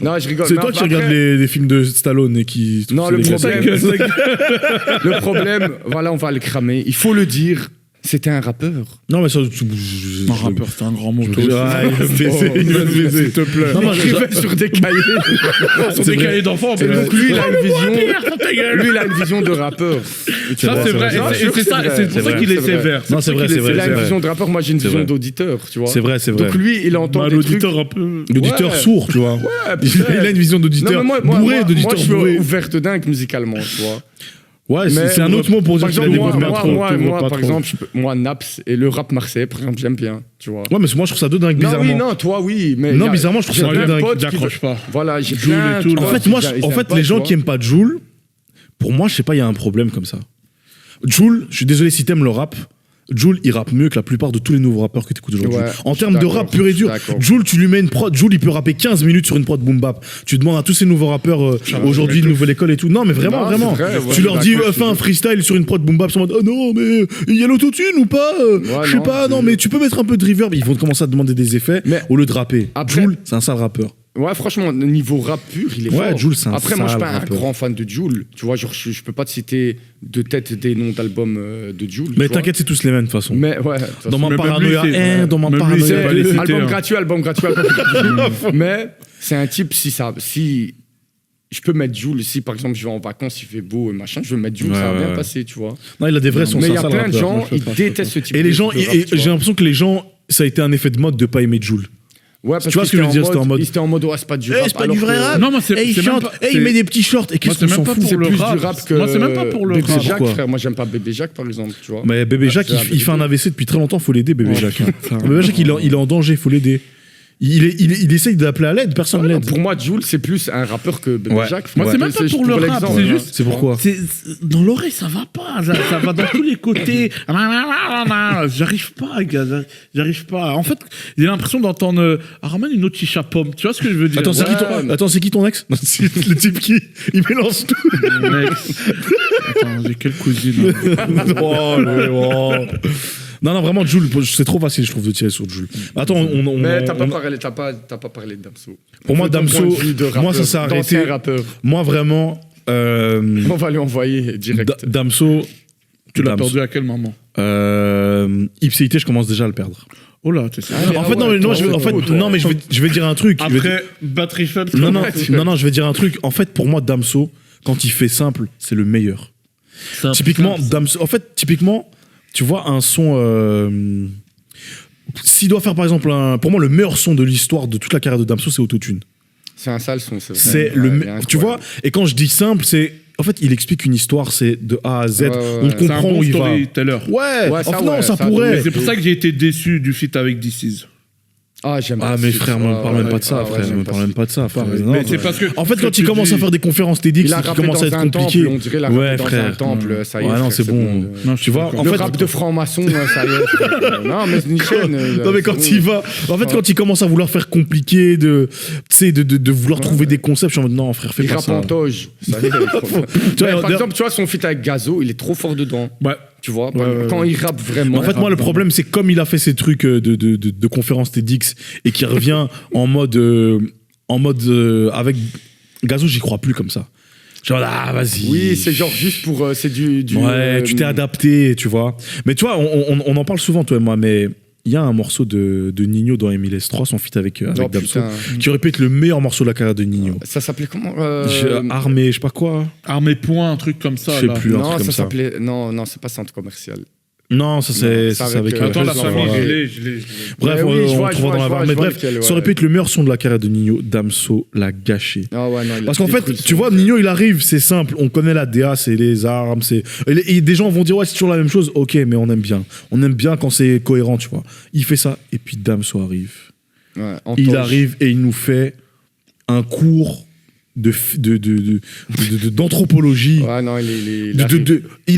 Non, je rigole. C'est Mais toi qui après- regardes les films de Stallone et qui. Non, c'est le des problème, classiques. le problème, voilà, on va le cramer. Il faut le dire, c'était un rappeur. Non, mais ça. Un rappeur, c'est un grand mot. toi aussi. Ah, il veut me baiser, il veut me baiser. S'il te plaît. Non, Il moi, écrivait sur des cahiers. Sur c'est des vrai. cahiers d'enfants. Et donc lui, il a une vision. Ta gueule. Lui, il a une vision de rappeur. Ça, c'est vrai. Non, Et je jure c'est que ça, c'est c'est vrai. pour ça C'est qu'il est vrai. sévère. Non, c'est vrai, c'est vrai. Il a une vrai. vision de rappeur. Moi, j'ai une C'est vision vrai. d'auditeur, tu vois. C'est vrai, c'est vrai. Donc lui, il entend Un des trucs. auditeur un peu. L'auditeur Ouais. sourd, tu vois. Ouais, Il peut-être. a une vision d'auditeur Non, mais bourré, moi, d'auditeur je suis bourré. ouvert de dingue musicalement, tu vois. Ouais, Mais- c'est un autre mot pour dire Par qu'il a exemple, des goûts de merde. moi, pas par trop. exemple, moi, Naps et le rap marseillais, par exemple, j'aime bien, tu vois. Ouais, mais moi je trouve ça de dingue, Non, bizarrement. oui, non, toi, oui. Mais Non, y a- bizarrement, je trouve j'ai ça plein dingue. potes qui- J'accroche pas. Voilà, j'ai Jul plein et tout, de là. En potes fait, moi, qui- ils en aiment fait, pas, les tu gens vois. qui aiment pas Jul, pour moi, je sais pas, il y a un problème comme ça. Jul, je suis désolé si t'aimes le rap. Jul, il rappe mieux que la plupart de tous les nouveaux rappeurs que t'écoutes aujourd'hui. Ouais, En je suis termes de d'accord, rap pur et je suis dur, d'accord. Jul, tu lui mets une prod, Jul, il peut rapper 15 minutes sur une prod boom bap. Tu demandes à tous ces nouveaux rappeurs aujourd'hui de nouvelle école et tout. Non, mais vraiment, Non, vraiment. c'est vrai, ouais, tu leur dis, d'accord, je fais un freestyle sur une prod boom bap, ils sont en mode, oh non, mais il y a l'autotune ou pas je sais non, pas, non, mais tu peux mettre un peu de reverb. Ils vont commencer à te demander des effets Mais au lieu de rapper. après- Jul, c'est un sale rappeur. Ouais, franchement, niveau rap pur, il est Ouais, fort. Jul, c'est un Après, moi, je suis pas sale un rappeur. grand fan de Jul. Tu vois, genre, je peux pas te citer de tête des noms d'albums de Jul. Mais tu vois. t'inquiète, c'est tous les mêmes de toute façon. Mais ouais, de toute Dans façon. ma Mais même paranoïa lui, c'est- 1, dans ma même lui, paranoïa c'est pas les 2. citer, Album hein. gratuit. Mais c'est un type, si je peux mettre Jul, si par exemple je vais en vacances, il fait beau et machin, je vais mettre Jul, ça va bien passer, tu vois. Non, il a des vrais sons, Mais c'est il y un a sale plein de rappeur. gens, ils détestent ce type Et de les gens, de rap, et tu vois. j'ai l'impression que les gens, ça a été un effet de mode de pas aimer Jul. Ouais, parce Tu vois ce que je veux dire, c'était en mode- Ils étaient en mode, ouais, c'est pas du Eh, rap. c'est pas alors du vrai que- rap. Non, moi, c'est Et il c'est même chante, pas- et il c'est- met des petits shorts. Et qu'est-ce Moi, c'est qu'on même s'en pas fout pour C'est le plus rap. du rap que. Moi, c'est même pas pour le Bébé rap. Jacques, Pourquoi frère. Moi, j'aime pas Bébé Jacques, par exemple, tu vois. Mais Bébé Jacques, c'est un il fait un AVC depuis très longtemps, faut l'aider, Bébé Oh, Jacques. hein. putain. Bébé Jacques, il est en danger, faut l'aider. Il essaye d'appeler à l'aide, personne ne Ouais, l'aide. pour moi, Jul, c'est plus un rappeur que Bébé Ouais. Jacques. Moi, c'est Ouais. même pas juste pour le rap, l'exemple, c'est hein. juste. C'est pourquoi Dans l'oreille, ça va pas. Ça va dans tous les côtés. J'arrive pas, gars. J'arrive pas. En fait, j'ai l'impression d'entendre ramène une autre chicha pomme. Tu vois ce que je veux dire? Attends, c'est qui ton ex C'est le type qui il mélange tout. Mec. Attends, j'ai quelle cousine? Oh, Non, vraiment, Jul, c'est trop facile, je trouve, de tirer sur Jul. Attends, Mais t'as pas parlé de Damso. Pour moi, Ton point Damso, de vue de moi, ça rappeur, s'est arrêté. d'ancien rappeur. Moi, vraiment. On va lui envoyer direct. Damso. Tu l'as Damso. perdu à quel moment? Ipséité, je commence déjà à le perdre. Oh là, t'es sérieux? Ah, En fait, non, ouais, mais non, toi, je vais, en fait, toi. non, mais je vais dire un truc. Je vais dire- Après, batterie faible. Non, non, je vais dire un truc. En fait, pour moi, Damso, quand il fait simple, c'est le meilleur. Typiquement, Damso. En fait, typiquement, tu vois, un son. S'il doit faire, par exemple, pour moi, le meilleur son de l'histoire de toute la carrière de Damso, c'est Autotune. C'est un sale son, c'est vrai. C'est Ouais, le. il est Tu vois, incroyable. et quand je dis simple, c'est. En fait, il explique une histoire, c'est de A à Z. Ouais, On c'est C'est un comprend bon où il va. storyteller. Ouais, Ouais, ça, enfin, non, ouais, ça ça, pourrait. ouais. C'est pour ça que j'ai été déçu du feat avec DC's. Ah, j'aime Ah, pas mais ce frère, titre. ne parle même pas de ça, Ah, ouais, frère. j'aime Ne pas parle ce même pas de ça, frère. Mais Non, c'est parce que. En fait, ce quand que il tu commence dis- à faire des conférences TEDx, Il a qui rappé commence à dans être un compliqué. temple, on dirait la Ouais, rappé dans frère. un temple, ça y est. Ouais, non, frère, c'est bon. Non, je Tu vois, suis en Le fait, rap de franc-maçon, ça y est. frère. Non, mais c'est une chaîne. non mais quand il va, en fait quand il commence à vouloir faire compliqué, tu sais, de vouloir trouver des concepts, je suis en mode non frère, fais Il pas rappe ça. en toge. Ça y est. Tu vois, Mais par d'ailleurs- exemple, tu vois, son feat avec Gazo, il est trop fort dedans. Ouais. Tu vois, Ouais, quand il rappe vraiment. En fait, moi, le problème, c'est comme il a fait ces trucs de conférences TEDx et qui revient en mode avec Gazo, j'y crois plus comme ça. Genre, ah, vas-y. Oui, c'est genre juste pour. C'est du. Ouais, tu t'es adapté, tu vois. Mais tu vois, on en parle souvent, toi et moi, mais il y a un morceau de Nino dans MLS3, son feat avec Oh, Damso, putain. qui répète le meilleur morceau de la carrière de Nino. Ça s'appelait comment Armé, je sais pas quoi. Armée point, un truc comme ça. Je sais là. plus. un Non, truc comme ça ça. s'appelait. Non, c'est pas centre commercial. Non, ça c'est Non, ça, c'est c'est avec. avec, Attends, la je famille, l'envoie. je l'ai. Bref, Mais oui, je on vois, le je trouvera vois, dans la je barre. vois, Mais je vois bref, lequel, ouais. ça aurait pu être le meilleur son de la carrière de Nino. Damso l'a gâché. Ah ouais, non, il a Parce qu'en fait, détruit le tu son. vois, Nino, il arrive, c'est simple. On connaît la DA, c'est les armes, c'est. Et des gens vont dire, ouais, c'est toujours la même chose. Ok, mais on aime bien. On aime bien quand c'est cohérent, tu vois. Il fait ça, et puis Damso arrive. Ouais, en Il toge. arrive et il nous fait un cours d'anthropologie. Ouais, non, Il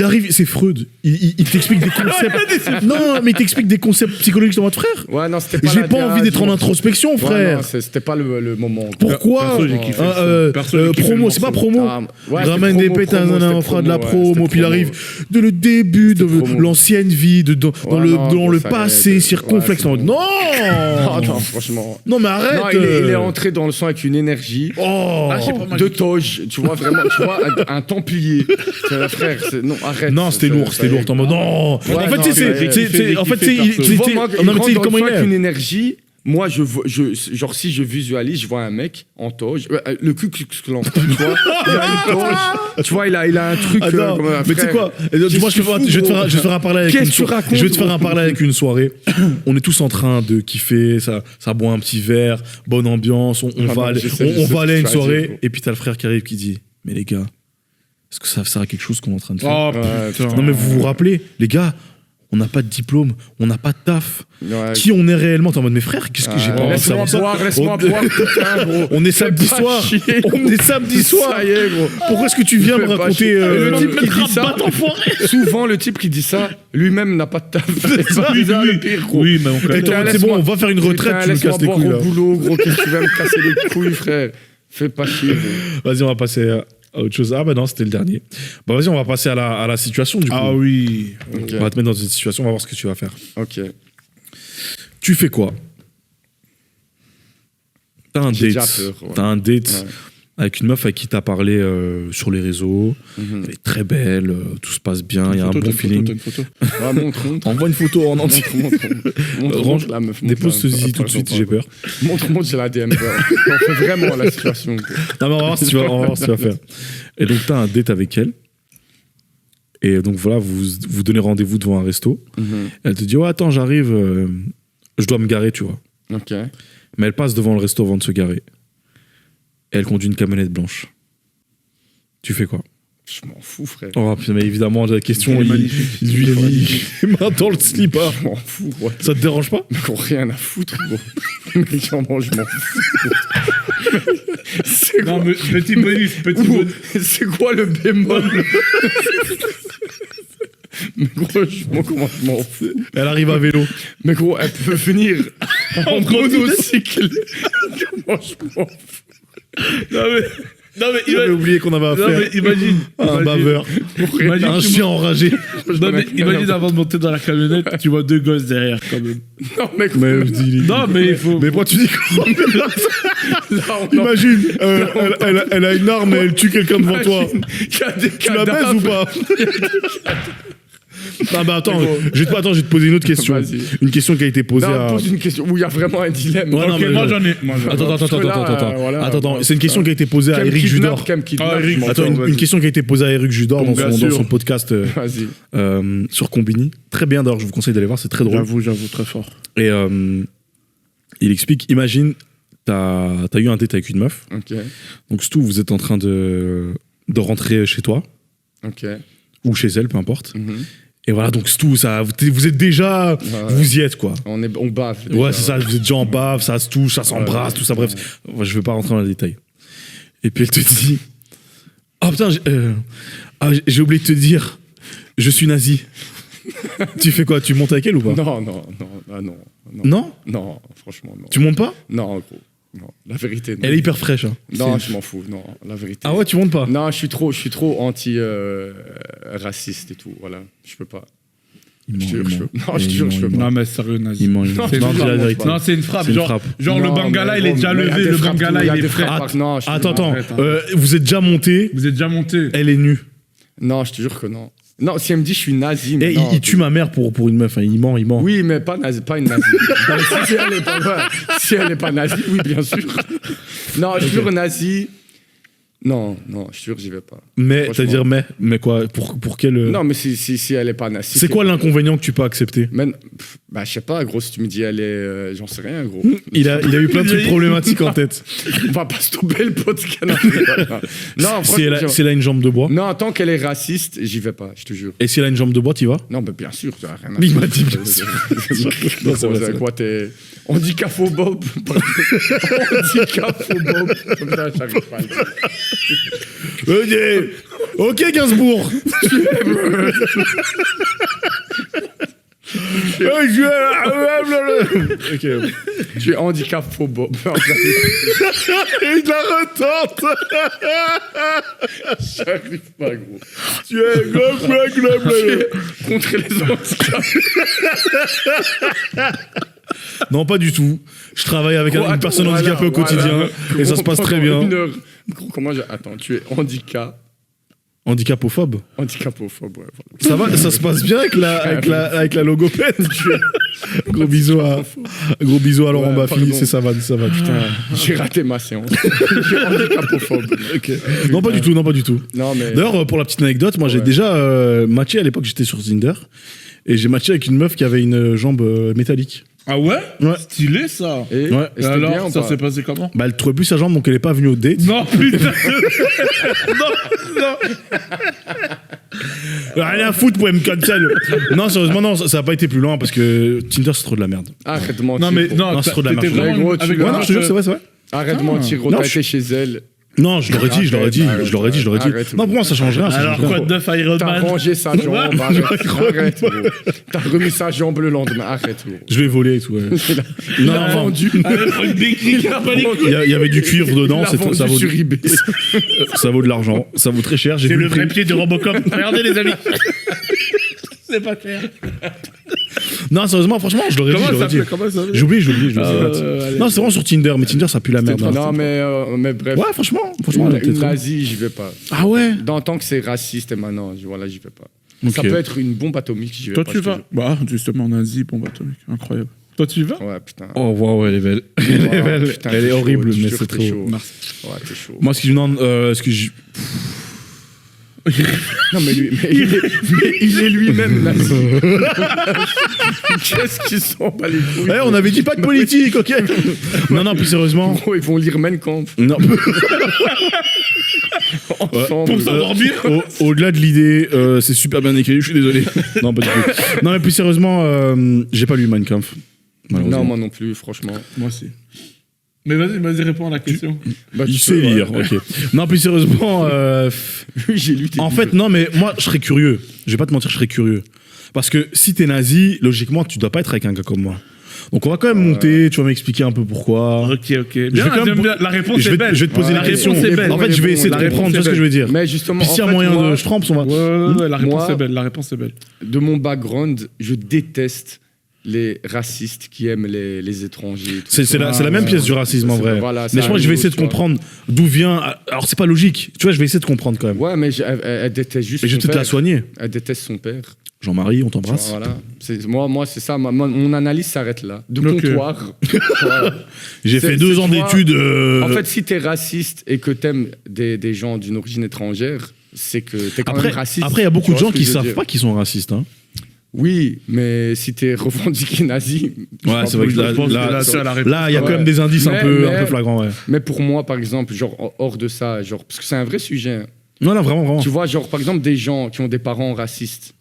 arrive, c'est Freud. Il t'explique des concepts. Non, mais il t'explique des concepts psychologiques dans votre frère. Ouais, non, c'était pas. J'ai pas envie d'être en introspection, frère. Non, c'était pas le moment. Pourquoi promo, c'est pas promo. Ramène des pétales, on fera de la promo. Puis il arrive de le début de l'ancienne vie, dans le passé circonflexe. Non, non, franchement. Non, mais arrête. Non, il est entré dans le sang avec une énergie. De toge, tu vois, vraiment, un templier. Frère, non, arrête. Non, c'était lourd, en mode non. En fait, c'est comment il est. Avec une énergie. Moi, genre, si je visualise, je vois un mec en toge, le Ku Klux Klan, tu vois, il a une toge, tu vois, il a un truc. Mais tu sais quoi, moi, je vais te faire un parallèle avec une soirée. Je vais te faire un parallèle avec une soirée. On est tous en train de kiffer, ça boit un petit verre, bonne ambiance, on va aller à une soirée, et puis t'as le frère qui arrive qui dit, mais les gars, est-ce que ça sert à quelque chose qu'on est en train de faire? Oh putain. Non mais vous vous rappelez, les gars, on n'a pas de diplôme, on n'a pas de taf. Ouais. Qui on est réellement? T'es en mode, mes frères, qu'est-ce que j'ai pas envie de savoir ça? Laisse-moi boire, putain, gros. On est samedi soir. On est samedi soir. Ça y est, gros. Pourquoi est-ce que tu viens me raconter le type qui dit ça, souvent, le type qui dit ça, lui-même n'a pas de taf. C'est ça, le pire, gros. Oui, mais on connaît. C'est bon, on va faire une retraite, tu me casses les couilles. Laisse-moi boire au boulot, gros. Qu'est-ce que tu vas me casser les couilles, frère? Fais pas chier, gros. Vas-y, on va passer à autre chose. Ah bah non, c'était le dernier. Bah vas-y, on va passer à la situation du coup. Ah oui. Okay. On va te mettre dans une situation, on va voir ce que tu vas faire. Ok. Tu fais quoi? T'as un date. T'as un date avec une meuf avec qui t'as parlé sur les réseaux. Elle est très belle, tout se passe bien, il y a un bon feeling. Montre. Envoie une photo en entier. Montre la meuf. Dépose ceci tout de suite, j'ai peur. Montre, j'ai la DM. On fait vraiment la situation. Non mais on va voir ce que tu vas faire. Et donc t'as un date avec elle. Et donc voilà, vous donnez rendez-vous devant un resto. Elle te dit, oh attends, j'arrive, je dois me garer, tu vois. Ok. Mais elle passe devant le resto avant de se garer. Et elle conduit une camionnette blanche. Tu fais quoi? Je m'en fous, frère. Oh putain, mais évidemment, la question, il est main dans le slip. Je m'en fous, gros. Ça te dérange pas? Mais rien à foutre, gros. Mais je m'en fous. C'est non, mais petit bonus. C'est quoi le bémol? Mais gros, je m'en fous. Elle arrive à vélo. Mais gros, elle peut venir en monocycle. Comment je m'en fous? Non mais j'avais oublié qu'on avait affaire. Non mais imagine un baveur. Un chien enragé. Non mais imagine avant de monter dans la camionnette, tu vois deux gosses derrière quand même. Non mais non mais il faut. Mais pourquoi tu dis quoi? Imagine, elle a une arme et elle tue quelqu'un devant toi. Tu la baises ou pas? Ah bah attends, je vais te poser une autre question. Une question qui a été posée à... pose une question où il y a vraiment un dilemme. Ouais, okay, moi j'en ai. Attends, c'est une question qui a été posée à Eric Judor. Une question qui a été posée à Eric Judor dans son podcast sur Combini. Très bien d'ailleurs, je vous conseille d'aller voir, c'est très drôle. J'avoue, très fort. Et il explique, imagine, t'as eu un date avec une meuf. Donc surtout, vous êtes en train de rentrer chez toi. Ou chez elle, peu importe. Et voilà, donc c'est tout, ça, vous êtes déjà, vous y êtes quoi. On bave. Ouais, c'est ça, vous êtes déjà en bave, ça se touche, ça s'embrasse, tout ça, bref. Je vais pas rentrer dans les détails. Et puis elle te dit, ah putain, j'ai oublié de te dire, je suis nazi. Tu fais quoi? Tu montes avec elle ou pas? Non. Non, franchement, non. Tu montes pas? Non, gros. Non, la vérité. Non. Elle est hyper fraîche. Hein. Non, je m'en fous. Non, la vérité. Ah ouais, tu montes pas? Non, je suis trop anti-raciste et tout. Voilà, je peux pas. Non, je te jure, je peux pas. Non, mais sérieux, nazi. Non, c'est une frappe. Genre le Bangala, il est déjà levé. Le Bangala, il est prêt. Attends. Vous êtes déjà monté? Elle est nue. Non, je te jure que non. Non, si elle me dit je suis nazi. Mais il tue ma mère pour une meuf, hein. Il ment. Oui, mais pas une nazi. Si elle est pas nazie, oui, bien sûr. Non, je jure nazi. Non, je jure j'y vais pas. Mais, c'est-à-dire mais quoi? Pour quelle... Non, mais si elle est pas nazie. C'est quoi l'inconvénient que tu peux accepter? Bah, je sais pas, gros, si tu me dis, elle est. J'en sais rien, gros. Il a eu plein de trucs problématiques en tête. On va pas stopper le podcast. Non, Si elle a une jambe de bois. Non, tant qu'elle est raciste, j'y vais pas, je te jure. Et si elle a une jambe de bois, t'y vas? Non, mais bien sûr, ça n'a rien à Il m'a dit bien sûr. Non, c'est vrai, c'est Quoi, t'es. Handicaphobobe. Handicaphobobe. Putain, j'arrive pas à le dire. Ok, Gainsbourg. Ok. Tu es handicaphobobe. Il la retente. J'arrive pas, gros. Tu es Contre les handicapés. Non, pas du tout. Je travaille avec une personne handicapée au quotidien et ça se passe très bien. Gros, comment Attends, tu es Handicapophobe. handicapophobe, ouais. Ça va, ça se passe bien avec la logopède. Gros bisous à Laurent Baffy, pardon. c'est ça va, putain. J'ai raté ma séance. Je suis handicapophobe. Okay. Non, pas du tout. Non, mais... D'ailleurs, pour la petite anecdote, moi j'ai déjà matché à l'époque, j'étais sur Tinder et j'ai matché avec une meuf qui avait une jambe métallique. Ah ouais? Ouais. Stylé ça. Et, Ouais. et c'était Alors, bien ou ça pas s'est passé comment? Bah, elle trouvait plus sa jambe donc elle est pas venue au date. Non, putain. non. Rien à foutre pour me cancel. Non, sérieusement, non, ça a pas été plus loin parce que Tinder c'est trop de la merde. Arrête de mentir. Non, mais gros. non, c'est trop de la t'étais merde. vraiment Gros, tu avec vois, Ouais, non, je te jure, c'est vrai. Arrête de mentir, gros. Non, T'as je- été chez elle. Non, je l'aurais dit. Arrête. Non, pour moi, ça change rien. ça Alors change rien. quoi de neuf à Iron T'as Man? rangé sa jambe. Arrête, gros. T'as remis sa jambe le lendemain. Arrête, gros. Je l'ai volé et tout. Ouais. Il Non, a enfin, vendu. Allez, prends une béquille, il a pas les couilles. Il y avait du cuivre dedans, Il a vendu ça vaut sur eBay. ça vaut de l'argent, ça vaut très cher. J'ai C'est vu le vrai prix. pied de Robocop. Regardez les amis. C'est pas clair. Non, sérieusement, franchement, je l'aurais dit. Comment ça J'oublie. allez. Non, c'est vraiment sur Tinder, mais Tinder ça pue la merde. hein. Non, mais bref. Ouais, franchement. Une nazie, j'y vais pas. Ah ouais. Dans tant que c'est raciste et maintenant, voilà, j'y vais pas. Ok. Ça peut être une bombe atomique, j'y vais Toi pas. tu je te vas? jure. Bah justement en Asie, bombe atomique, incroyable. Toi tu y vas? Ouais, putain. Oh wow, elle est belle. Elle est belle. putain, Elle t'es est chaud, horrible, je te mais jure c'est que t'es trop. chaud. Merci. Ouais, t'es chaud. Moi, ce que je. Non, mais il est lui-même nazi. Qu'est-ce qu'ils sont pas les couilles? Eh, on avait dit pas de politique, ok. Non, plus sérieusement. Gros, ils vont lire Mein Kampf Non. ensemble. Pour s'endormir. Au-delà de l'idée, c'est super bien écrit, je suis désolé. Non, pas du tout. Non, mais plus sérieusement, j'ai pas lu Mein Kampf. Non, moi non plus, franchement. Moi aussi. Mais vas-y, réponds à la question. Bah, Il tu sait peux, ouais. lire, ok. Non, plus sérieusement, Oui, j'ai lu tes en livres. fait, non, mais moi, je serais curieux. Je vais pas te mentir, je serais curieux. Parce que si t'es nazi, logiquement, tu dois pas être avec un gars comme moi. Donc, on va quand même monter, tu vas m'expliquer un peu pourquoi. Ok. Bien, vais quand même- j'aime bien. La réponse Je est vais, belle. je vais te poser Ouais, des la questions. réponse est belle. En fait, je vais essayer de La réponse comprendre, tu vois ce que je veux dire. Mais justement, Puis s'il y a en fait, moyen moi, de Stramps, on va. Ouais, la réponse Moi- est belle. La réponse est belle. de mon background, je déteste les racistes qui aiment les étrangers. et tout. C'est la même pièce du racisme en C'est- vrai. voilà, Mais c'est je pense que je un vais essayer de niveau, tu vois. comprendre d'où vient. Alors c'est pas logique. Tu vois, je vais essayer de comprendre quand même. Ouais, mais elle déteste juste Mais je vais son peut-être la père. soigner. Elle déteste son père. Jean-Marie, on t'embrasse. Voilà. Moi, c'est ça. Mon analyse s'arrête là. De Ok. comptoir. Voilà. J'ai C'est- fait 2 c'est- ans tu vois, d'études. En fait, si t'es raciste et que t'aimes des gens d'une origine étrangère, c'est que t'es quand après, même raciste. après, il y a beaucoup Tu de vois gens ce que qui je veux savent dire. pas qu'ils sont racistes. Hein. Oui, mais si t'es revendiqué nazi. Ouais, c'est vrai que je pense que là, là, c'est la réponse. là, il y a quand Ouais. même des indices un Mais- peu flagrants. Ouais. Mais pour moi, par exemple, genre hors de ça, genre parce que c'est un vrai sujet. hein. Non, vraiment. Tu vois, genre par exemple des gens qui ont des parents racistes.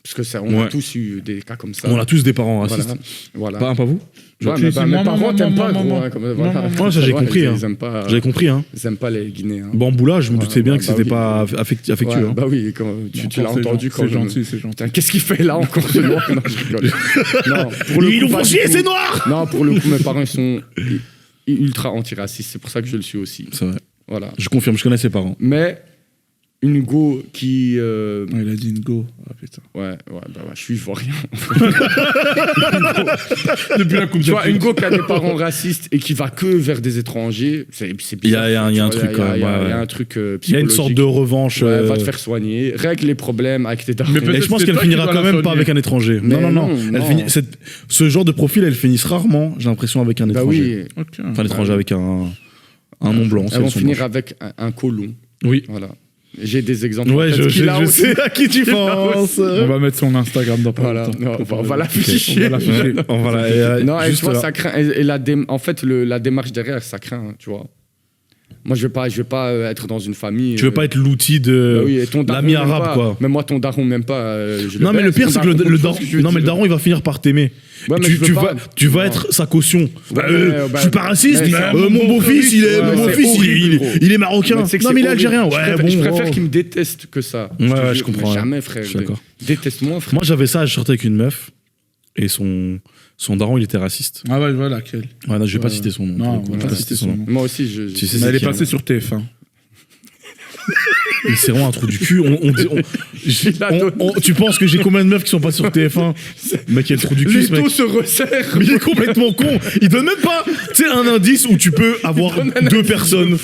Parce que ça, on Ouais. a tous eu des cas comme ça. On a tous des parents racistes. Voilà. Pas vous Ouais, Tu mais dis, mes moi, parents moi, t'aiment moi, pas, moi, gros. moi. hein, comme, voilà. moi, ça, j'ai compris, hein. Ils aiment pas. J'avais compris. Hein. Ils aiment pas les Guinéens. Bamboula, je me doutais bien que bah c'était oui. pas affectueux. Ouais, hein. bah oui, quand tu l'as entendu quand C'est je- gentil, c'est gentil. Putain, qu'est-ce qu'il fait là encore ce noir? Non, je rigole. Non, pour le Ils coup, nous pas font du chier, tout. c'est noir. Non, pour le coup, mes parents ils sont ultra antiracistes. C'est pour ça que je le suis aussi. C'est vrai. Voilà. Je confirme, je connais ses parents. Mais une go qui. Ouais, il a dit une go. Ah putain. Je suis ivoirien. Depuis la coupe Tu vois, une go qui a des parents racistes et qui va que vers des étrangers, c'est Il y a bizarre. un Tu truc vois, quand même. Il y a ouais. un truc Il y a une sorte de revanche. Ouais, va te faire soigner, règle les problèmes avec tes darons. Mais Et peut-être je pense c'est qu'elle toi qui finira dois quand la même pas soigner. avec un étranger. Mais Non. non, Elle non. finit- ce genre de profil, elle finisse rarement, j'ai l'impression, avec un Bah étranger. oui, Ok. Enfin, l'étranger avec un nom blanc. si elles vont elles sont finir blanches. avec un colon. Oui. Voilà. J'ai des exemples. Ouais, je sais à qui tu penses. On va mettre son Instagram dans pas Voilà, longtemps. on va l'afficher. Non, et tu vois, ça craint. Et en fait, la démarche derrière, ça craint, tu vois. Moi, je vais pas être dans une famille. Tu veux pas être l'outil de l'ami arabe, quoi. Mais moi, ton daron, même pas. Non, mais le pire, c'est que le daron, il va finir par t'aimer. Ouais, tu vas être sa caution. Je suis pas raciste. Mon beau-fils, il est marocain. Non, mais il est algérien. Je préfère qu'il me déteste que ça. Ouais, je comprends. Jamais, frère. Déteste-moi, frère. Moi, j'avais ça, je sortais avec une meuf et son daron, il était raciste. Ah ouais, je vois laquelle. Ouais, non, je vais pas citer son nom. Non, on va pas citer son nom. Moi aussi, Tu sais, Mais elle est passée sur TF1. Mais c'est vraiment un trou du cul. Tu penses que j'ai combien de meufs qui sont pas sur TF1? Le mec, il a le trou du cul. Les taux se resserrent. Mais il est complètement con. Il donne même pas, tu sais, un indice où tu peux avoir deux personnes.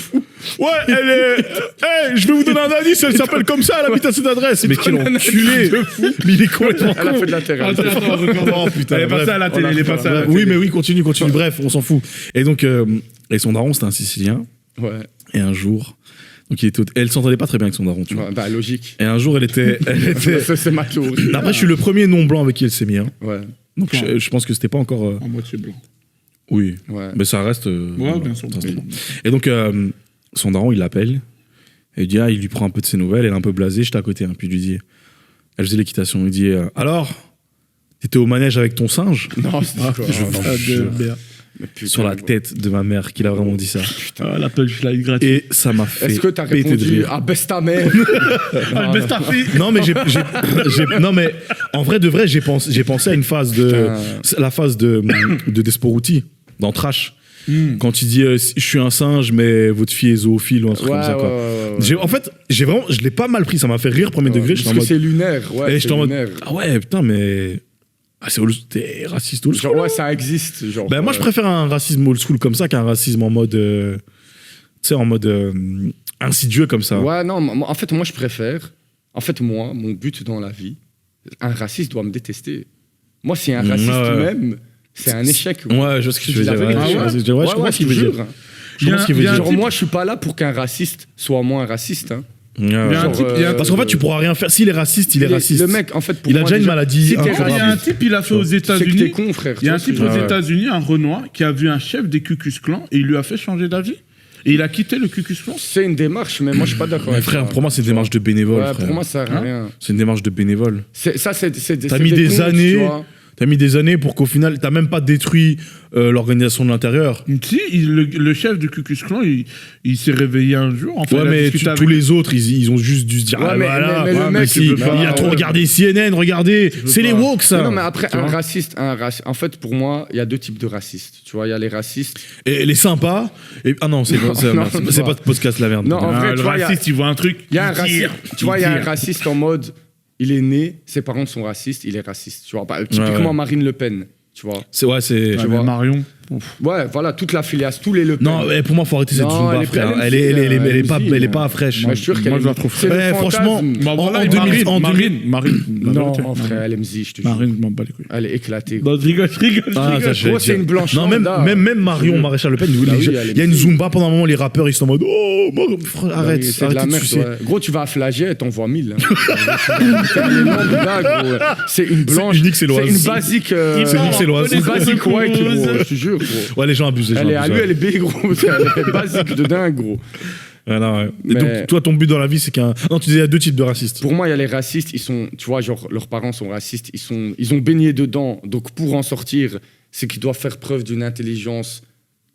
Ouais, elle est. Hey, je vais vous donner un indice, elle s'appelle comme ça, elle habite à cette adresse. Mais quel enculé. Mais il est complètement con. Elle a fait de la terre. Oh putain. Elle est passée à la télé, elle est passée à la télé. Oui, mais oui, continue. Bref, on s'en fout. Et donc, et son daron, c'était un Sicilien. Ouais. Et un jour. Donc elle s'entendait pas très bien avec son daron, tu vois. Bah logique. Et un jour, elle était. C'est ma théorie. Après, je suis le premier non blanc avec qui elle s'est mis. Hein. Ouais. Donc je pense que c'était pas encore. En moitié blanc. Oui. Ouais. Mais ça reste. Ouais, bien sûr. Et donc son daron, il l'appelle. Et il dit, il lui prend un peu de ses nouvelles. Elle est un peu blasée. J'étais à côté. Hein, puis il lui dit, elle faisait l'équitation. Il dit, alors, t'étais au manège avec ton singe? Non, c'est sur la tête de ma mère qu'il a vraiment dit ça. Putain, la punchline gratuite. Et ça m'a fait. Est-ce que t'as péter de répondu rire. à baisse ta mère? Baisse ta fille. Non, mais non, mais en vrai de vrai, j'ai pensé à une phase la phase de Desporuti dans Trash. Quand il dit je suis un singe mais votre fille est zoophile ou un truc comme ça, quoi. En fait, je l'ai pas mal pris, ça m'a fait rire premier degré. Parce que c'est lunaire. Ouais, j'étais en mode ah ouais putain mais t'es raciste old school. Genre, ouais, ça existe. Genre, ben, moi, je préfère un racisme old school comme ça qu'un racisme en mode. Tu sais, en mode insidieux comme ça. Ouais, non, en fait, moi, je préfère. En fait, moi, mon but dans la vie, un raciste doit me détester. Moi, si un raciste même, c'est un échec. Ouais, je vois ce que tu veux dire. Je comprends ce qu'il veut dire. Genre, moi, je suis pas là pour qu'un raciste soit moins raciste. Hein. Parce qu'en fait, tu pourras rien faire. S'il est raciste, il est raciste. Le mec, en fait, pour il a déjà une maladie. Il y a un type, il a fait aux États-Unis. C'est que t'es con, frère. Il y a un type aux États-Unis, un Renoir, qui a vu un chef des Ku Klux Klan et il lui a fait changer d'avis. Et il a quitté le Ku Klux Klan. C'est une démarche, mais moi, je suis pas d'accord avec ça. Frère, pour moi, c'est une démarche de bénévole. Ouais, pour moi, ça sert à rien. C'est une démarche de bénévole. T'as mis des années. T'as mis des années pour qu'au final, t'as même pas détruit l'organisation de l'intérieur. Si, le chef du Ku Klux Klan, il s'est réveillé un jour. En fait, ouais, mais tous les autres, ils ont juste dû se dire ouais, il a trop regardé CNN, regardez, c'est les woke, ça. Non, mais après, un raciste, en fait, pour moi, il y a deux types de racistes. Tu vois, il y a les racistes. Et les sympas. Ah non, c'est pas de podcast, la merde. Non, en vrai, le raciste, il voit un truc. Il y a un raciste. Tu vois, il y a un raciste en mode. Il est né, ses parents sont racistes, il est raciste. Tu vois, typiquement Marine Le Pen, tu vois. C'est Marion. Ouais, voilà, toute la filiation, tous les Le Pen. Non, pour moi, faut arrêter cette Zumba, frère. Elle est pas fraîche. Moi, je suis sûr qu'elle la trouve fraîche. Franchement, Marine. Non, frère, elle est mzi, je te jure. Marine, je m'en bats les couilles. Elle est éclatée. Non, je rigole. C'est une blanche. Non, même Marion Maréchal Le Pen, il y a une Zumba pendant un moment, les rappeurs, ils sont en mode oh, arrête. C'est de la merde. Gros, tu vas à Flaget, t'en vois 1000. C'est une blanche. C'est une basique. C'est unique, c'est l'oise. C'est une basique white, gros, je te jure. Ouais, les gens abusent. Elle est B, gros. Elle est basique de dingue, gros. Voilà, ouais. Et donc, toi, ton but dans la vie, c'est qu'un. Non, tu disais, il y a deux types de racistes. Pour moi, il y a les racistes, ils sont. Tu vois, genre, leurs parents sont racistes, ils ont baigné dedans. Donc, pour en sortir, c'est qu'ils doivent faire preuve d'une intelligence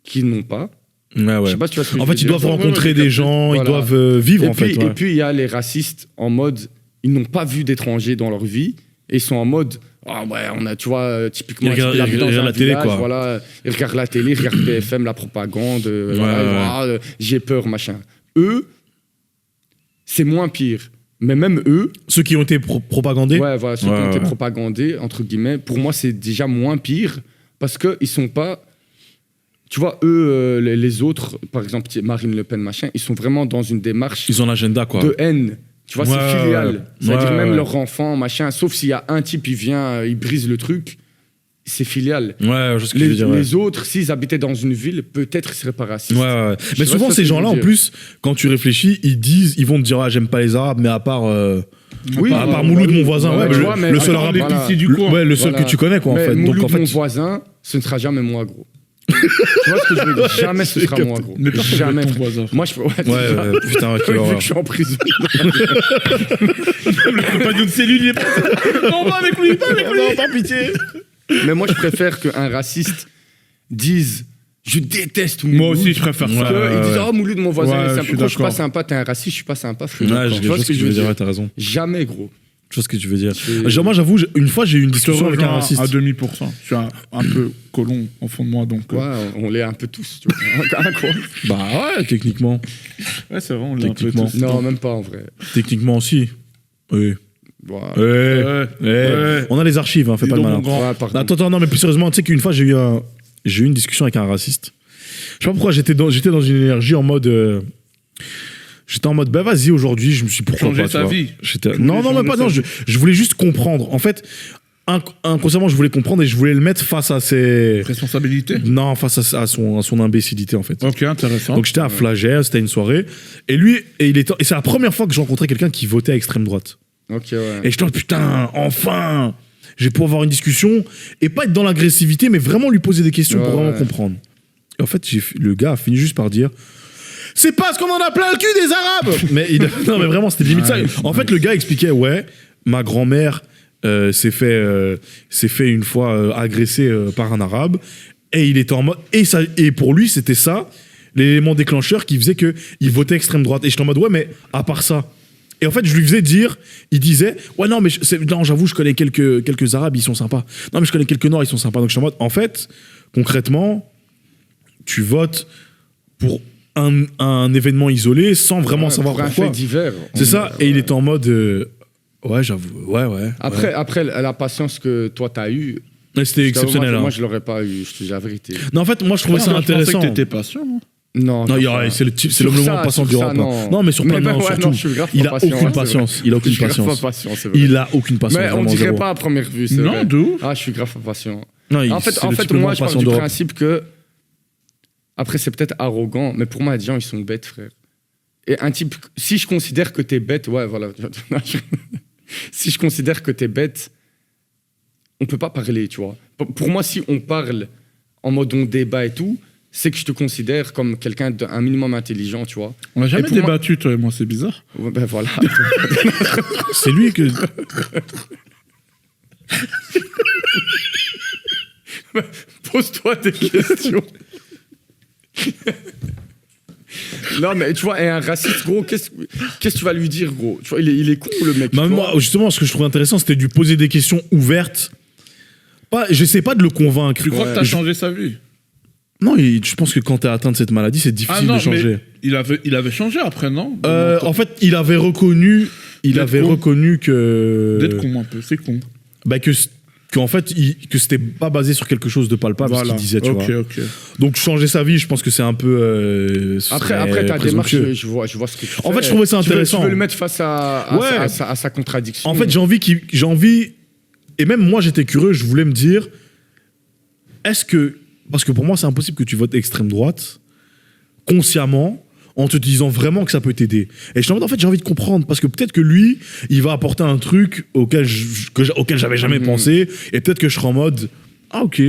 qu'ils n'ont pas. Ouais. Je sais pas si tu vois ce que en fait, ils doivent rencontrer des gens, ils doivent vivre, en fait. Et puis, il y a les racistes en mode. Ils n'ont pas vu d'étrangers dans leur vie et ils sont en mode. Ah ouais, tu vois, typiquement, ils regardent la télé, quoi. Voilà, ils regardent la télé, ils regardent BFM, la propagande, j'ai peur, machin. Eux, c'est moins pire. Mais même eux... Ceux qui ont été propagandés. Ouais, voilà, ceux qui ont été propagandés, entre guillemets, pour moi, c'est déjà moins pire parce qu'ils sont pas... Tu vois, eux, les autres, par exemple, Marine Le Pen, machin, ils sont vraiment dans une démarche... Ils ont l'agenda, quoi. De haine. Tu vois, c'est filial. C'est-à-dire même leur enfant, machin, sauf s'il y a un type, il vient, il brise le truc, c'est filial. Ouais, je sais ce que tu veux dire. Les autres, s'ils habitaient dans une ville, peut-être ils seraient pas racistes. Ouais. Mais souvent, ces gens-là, en plus, quand tu réfléchis, ils vont te dire, ah, j'aime pas les Arabes, mais à part Mouloud, mon voisin, le seul arabe l'épicier du coin. Ouais, le seul que tu connais, quoi, en fait. Mouloud, Donc, en fait, mon voisin, ce ne sera jamais moi, gros. Tu vois ce que je veux dire? Jamais ce sera moi, gros. Mais jamais. ton voisin. Moi, je peux. Ouais, putain, quelle Vu horreur. que je suis en prison. Le compagnon de cellule, il est pas. Non, pas avec lui, pas avec lui. Non, pas pitié. Mais moi, je préfère qu'un raciste dise je déteste Mouloud. Moi aussi, je préfère ça. Ils disent oh Mouloud, mon voisin, Ouais, il est je sympa. suis Quand je suis pas d'accord. sympa, t'es un raciste, je suis pas sympa, frère. Ouais, Tu vois ce que je veux dire? t'as raison. Jamais, gros. Je vois ce que tu veux dire. Genre, moi, j'avoue, une fois, j'ai eu une discussion avec un raciste. À 0,5%. Je suis un peu colon au fond de moi, donc. Ouais, on l'est un peu tous, tu vois. Quoi. Bah ouais, techniquement. Ouais, c'est vrai, on l'est un peu Techniquement. tous. Non, même pas en vrai. Techniquement aussi. Oui. Ouais. Ouais. On a les archives, hein, fais Dis pas le donc, malin. mon grand. Ouais, pardon. Attends, non, mais plus sérieusement, tu sais qu'une fois, j'ai eu une discussion avec un raciste. Je sais pas pourquoi, j'étais dans une énergie en mode. J'étais en mode, bah vas-y, aujourd'hui, je me suis pourquoi Changer pas, tu sa vois. vie. Non, même pas, non, je voulais juste comprendre. En fait, inconsciemment, je voulais comprendre et je voulais le mettre face à ses. Responsabilité. Non, face à son imbécilité, en fait. Ok, intéressant. Donc j'étais à Flagey, c'était une soirée. Et lui, et c'est la première fois que je rencontrais quelqu'un qui votait à extrême droite. Ok, ouais. Et je dis, putain, enfin, je vais pouvoir avoir une discussion et pas être dans l'agressivité, mais vraiment lui poser des questions pour vraiment comprendre. Et en fait, le gars a fini juste par dire, c'est parce qu'on en a plein le cul des Arabes. Non, mais vraiment, c'était limite ça. En fait, le gars expliquait, ouais, ma grand-mère s'est fait une fois agresser par un Arabe, et il était en mode, et pour lui, c'était ça, l'élément déclencheur qui faisait qu'il votait extrême droite. Et j'étais en mode, ouais, mais à part ça. Et en fait, je lui faisais dire, il disait, ouais, non, mais non, j'avoue, je connais quelques Arabes, ils sont sympas. Non, mais je connais quelques Noirs, ils sont sympas. Donc je suis en mode, en fait, concrètement, tu votes pour un événement isolé sans vraiment savoir pour pourquoi. un fait divers. C'est ça, et il était en mode, ouais, j'avoue, ouais. Après, la patience que toi t'as eue. Mais c'était exceptionnel. Moi, hein. je l'aurais pas eu, je te dis la vérité. Non, en fait, moi, je trouvais ça intéressant. Je pensais que t'étais patient. Non, c'est le moment patient du rap. Non, mais surtout, il a aucune patience. Il a aucune patience. Il a aucune patience. Mais on dirait pas à première vue. Non, d'où? Ah, je suis grave patient. Non, En fait, moi, je pars du principe que. Après, c'est peut-être arrogant, mais pour moi, les gens, ils sont bêtes, frère. Et un type. Si je considère que t'es bête, ouais, voilà. Si je considère que t'es bête, on peut pas parler, tu vois. Pour moi, si on parle en mode on débat et tout, c'est que je te considère comme quelqu'un d'un minimum intelligent, tu vois. On n'a jamais débattu, toi et moi, c'est bizarre. Ouais, ben voilà. C'est lui que. Pose-toi des questions. Non, mais tu vois, et un raciste, gros, qu'est-ce que tu vas lui dire, gros? Tu vois, il est con, le mec. Bah, moi, justement, ce que je trouvais intéressant, c'était de lui poser des questions ouvertes. J'essaie pas de le convaincre. Tu crois que t'as changé sa vie? Non, je pense que quand t'es atteint de cette maladie, c'est difficile de changer. Il avait changé après, non? En fait, il avait reconnu que. D'être con un peu, c'est con. Bah, qu'en fait, que c'était pas basé sur quelque chose de palpable, ce qu'il disait, tu vois. Ok. Donc, changer sa vie, je pense que c'est un peu. Après ta démarche, je vois ce que tu fais. En fait, je trouvais ça intéressant. Tu veux le mettre face à sa contradiction. En fait, j'ai envie. Et même moi, j'étais curieux, je voulais me dire, est-ce que. Parce que pour moi, c'est impossible que tu votes extrême droite consciemment en te disant vraiment que ça peut t'aider. Et je en fait, j'ai envie de comprendre parce que peut-être que lui, il va apporter un truc auquel j'avais jamais pensé et peut-être que je serai en mode ah ok,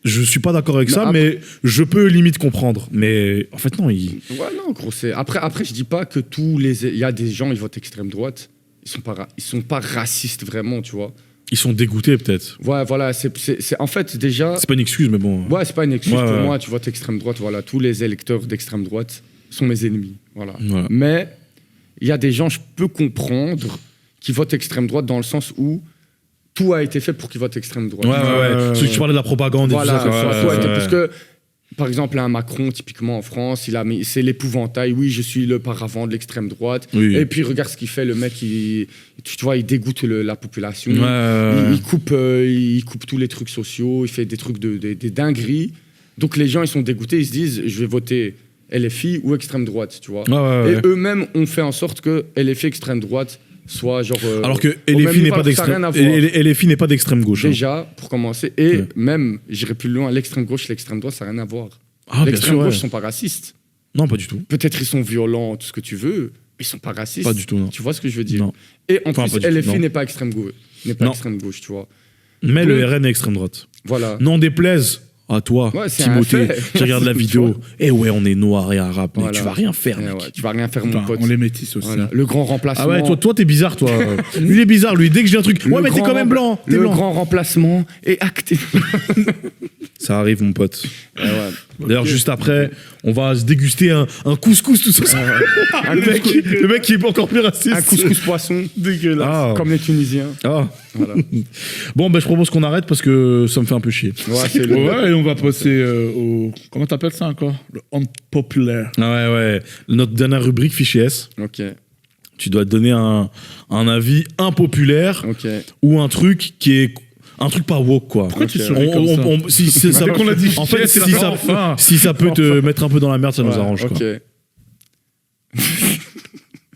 je suis pas d'accord avec ça, mais je peux limite comprendre. Mais en fait non, Ouais non gros, après je dis pas que il y a des gens ils votent extrême droite, ils sont pas racistes vraiment, tu vois. Ils sont dégoûtés peut-être. Ouais, voilà, c'est en fait déjà. C'est pas une excuse, mais bon. Ouais, c'est pas une excuse pour moi. Tu votes extrême droite, voilà, tous les électeurs d'extrême droite sont mes ennemis, voilà. Mais il y a des gens, je peux comprendre, qui votent extrême droite dans le sens où tout a été fait pour qu'ils votent extrême droite. Ouais. Ceux qui parlaient de la propagande. Voilà, et tout ça. parce que par exemple, un Macron, typiquement en France, c'est l'épouvantail. Oui, je suis le paravent de l'extrême droite. Oui. Et puis, regarde ce qu'il fait. Le mec, tu vois, il dégoûte la population. Il coupe tous les trucs sociaux. Il fait des trucs des dingueries. Donc, les gens, ils sont dégoûtés. Ils se disent, je vais voter LFI ou extrême droite, tu vois. Et eux-mêmes ont fait en sorte que LFI, extrême droite, soit genre. Alors que au même LFI niveau, ça a rien à voir. LFI n'est pas d'extrême gauche. Déjà, pour commencer, et même, j'irai plus loin, l'extrême gauche, l'extrême droite, ça n'a rien à voir. Ah, bien L'extrême sûr, gauche ouais. sont pas racistes. Non, pas du tout. Peut-être ils sont violents, tout ce que tu veux, mais ils sont pas racistes. Pas du tout, non. Tu vois ce que je veux dire? Non. Et en Enfin, plus, pas du tout, LFI non. n'est pas extrême gauche. N'est pas Non. extrême gauche, tu vois. Mais Donc- le RN est extrême droite. Voilà. N'en déplaise à toi, Ouais, c'est un Timothée, fait. qui regarde la Tu vidéo. vois. Eh ouais, on est noir et arabe, mais Voilà. tu vas rien faire, Eh mec. ouais, tu vas rien faire, mon Putain, pote. on les métisse aussi. Voilà. Le grand remplacement. Ah ouais, toi t'es bizarre, toi. Lui, il est bizarre, lui. Dès que j'ai un truc. Le Ouais, mais t'es grand quand même blanc. T'es Le blanc. grand remplacement est acté. Ça arrive, mon pote. Ouais, ouais. D'ailleurs, juste après, on va se déguster un couscous, tout ça. Le mec qui est encore plus raciste. Un couscous poisson. Dégueulasse. Ah. Comme les Tunisiens. Ah. Voilà. Bon, ben je propose qu'on arrête parce que ça me fait un peu chier. Ouais, c'est le. Ouais, et on va passer au. Comment t'appelles ça encore? Le unpopulaire. Ah ouais. Notre dernière rubrique, fichier S. Ok, Tu dois donner un avis impopulaire ok. ou un truc qui est. Un truc pas woke, quoi. Pourquoi tu Ok. souris comme ça? Si ça Dès qu'on l'a dit, en fait, c'est la si fin, ça, enfin. si ça peut te mettre un peu dans la merde, ça nous Ouais, arrange, quoi. Ok.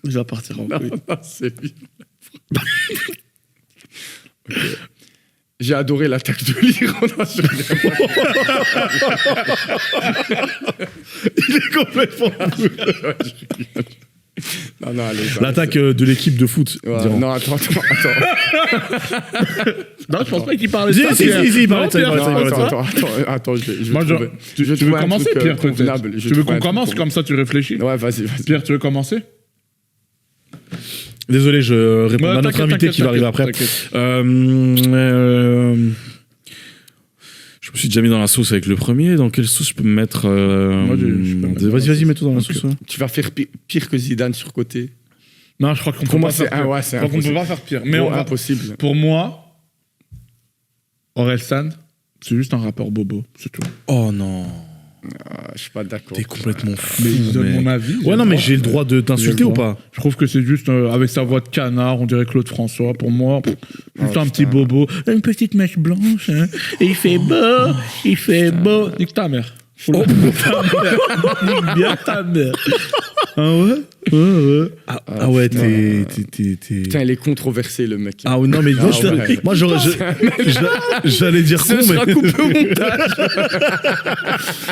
Je vais partir en couille. Non, c'est lui. Ok. J'ai adoré l'attaque de l'Iran. Il est complètement. Non, allez. L'attaque de l'équipe de foot. Ouais, dirons. non, attends. Non, je pense pas qu'il parlait de Si, ça. si, Pierre. si, il parlait Non, de ça, Pierre, il parlait de ça, non, il parlait de ça. Attends, je vais Moi, trouver. tu je vais veux trouver un commencer, truc, Pierre, convenable. peut-être? Je Tu vais veux trouver qu'on un commence truc comme ça, tu réfléchis? Ouais, vas-y. Pierre, tu veux commencer? Désolé, je réponds à notre T'inquiète, invité qui va arriver après. t'inquiète. Je me suis déjà mis dans la sauce avec le premier. Dans quelle sauce je peux me mettre Moi, je peux me mettre dans la Vas-y, sauce. mets-toi dans la Ok. sauce. Ouais. Tu vas faire pire que Zidane sur côté. Non, je crois qu'on peut Pour moi, pas c'est faire pire. ouais, c'est Je crois qu'on peut impossible. pas faire pire. Mais Oh, on va- impossible. pour moi, Orelsan, c'est juste un rappeur bobo, c'est tout. Oh non, Ah, je suis pas d'accord. t'es complètement fou. Mais je donne mec. mon avis. Ouais, non, mais j'ai le droit de t'insulter J'ai le ou droit. pas? Je trouve que c'est juste avec sa voix de canard, on dirait Claude François. Pour moi, juste Oh, un petit putain. bobo, une petite mèche blanche, hein, et il fait beau, il fait beau. Nique ta mère. Oh. Nique bien ta mère. Ah ouais? Ouais. Ah ouais, t'es. Putain, il est controversé, le mec. Ah ouais, non, mais moi, Ah ouais. moi j'allais dire con, Ce sera mais. coupé au montage.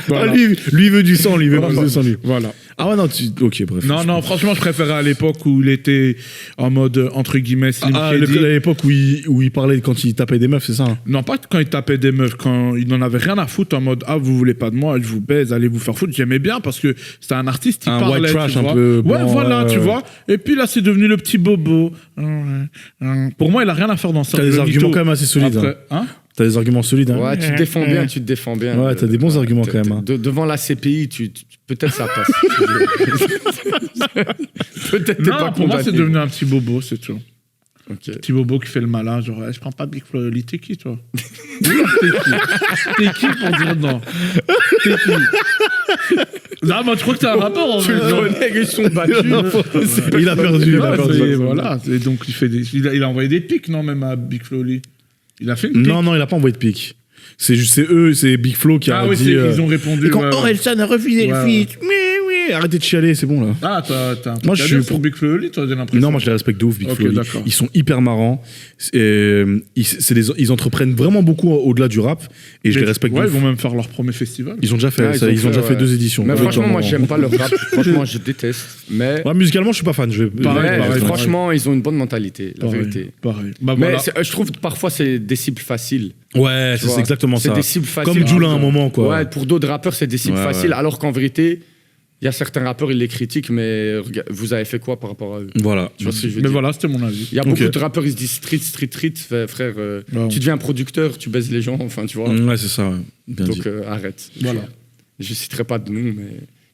Voilà. Ah, lui veut du sang, lui veut plus de sang, lui. Voilà. Ah ouais, non, ok, bref. Non, franchement, je préférais à l'époque où il était en mode, entre guillemets, Slim Ah, Shady. à l'époque où il parlait quand il tapait des meufs, c'est ça hein? Non, pas quand il tapait des meufs, quand il n'en avait rien à foutre en mode ah vous voulez pas de moi, je vous baise, allez vous faire foutre. J'aimais bien parce que c'était un artiste, il Un parlait, white trash tu un vois. peu Ouais, blanc, voilà, ouais, tu ouais. vois. Et puis là, c'est devenu le petit bobo. Pour moi, il a rien à faire dans ça. T'as des Le arguments mytho. quand même assez solides. Après, hein T'as des arguments solides. Hein Ouais, tu te défends bien, tu te défends bien. Ouais, t'as des bons arguments quand même, hein. Devant la CPI, peut-être ça passe. Peut-être t'es Non, pas pour moi, c'est condamné. devenu un petit bobo, c'est tout. Ok. Petit bobo qui fait le malin, genre je prends pas Big Flo. T'es qui, toi? T'es qui? T'es qui pour dire non? T'es qui? Non, moi, je crois que t'es un rapport en Tu vrai. le connais, ils sont battus. Il a perdu, il a Ouais, perdu. c'est- voilà. Et donc, il a envoyé des pics, non, même à Big Flo, lui. Il a fait une pique. Non, il a pas envoyé de pic. C'est juste, c'est eux, c'est Big Flo qui a Ah oui, dit. ils ont répondu. Et quand ouais, ouais. Orelsan a refusé Ouais, le feat, oui, arrêtez de chialer, c'est bon là. Ah, t'as un truc Moi, à je dire suis sur pour- Big Flo, lui, toi, j'ai l'impression. Non, moi je les respecte de ouf, Big Ok, Flo. d'accord. Ils sont hyper marrants. Ils entreprennent vraiment beaucoup au-delà du rap et je les respecte de Ouais, ils ouf. vont même faire leur premier festival. Ils ont déjà fait, Ah, ça, ils ont déjà fait ouais. 2 éditions. Mais Avec franchement, leur moi, moment. j'aime pas le rap. Franchement, je déteste. Mais, Ouais, musicalement, je suis pas fan. Je vais... Pareil, mais pareil. franchement, ils ont une bonne mentalité, la vérité. Pareil. Bah, Mais voilà. je trouve que parfois, c'est des cibles faciles. Ouais, tu vois. c'est exactement C'est ça. des cibles faciles. Comme Jula à un moment, quoi. Ouais, pour d'autres rappeurs, c'est des cibles Ouais, faciles. ouais. Alors qu'en vérité, il y a certains rappeurs, ils les critiquent, mais vous avez fait quoi par rapport à eux? Voilà. Tu vois ce que je veux Mais dire? voilà, c'était mon avis. Il y a Ok. beaucoup de rappeurs, ils se disent street, frère. Non. Tu deviens producteur, tu baises les gens, enfin, tu vois. Ouais, c'est ça. Ouais. Bien dit. Donc arrête. Voilà. Je citerai pas de nom, mais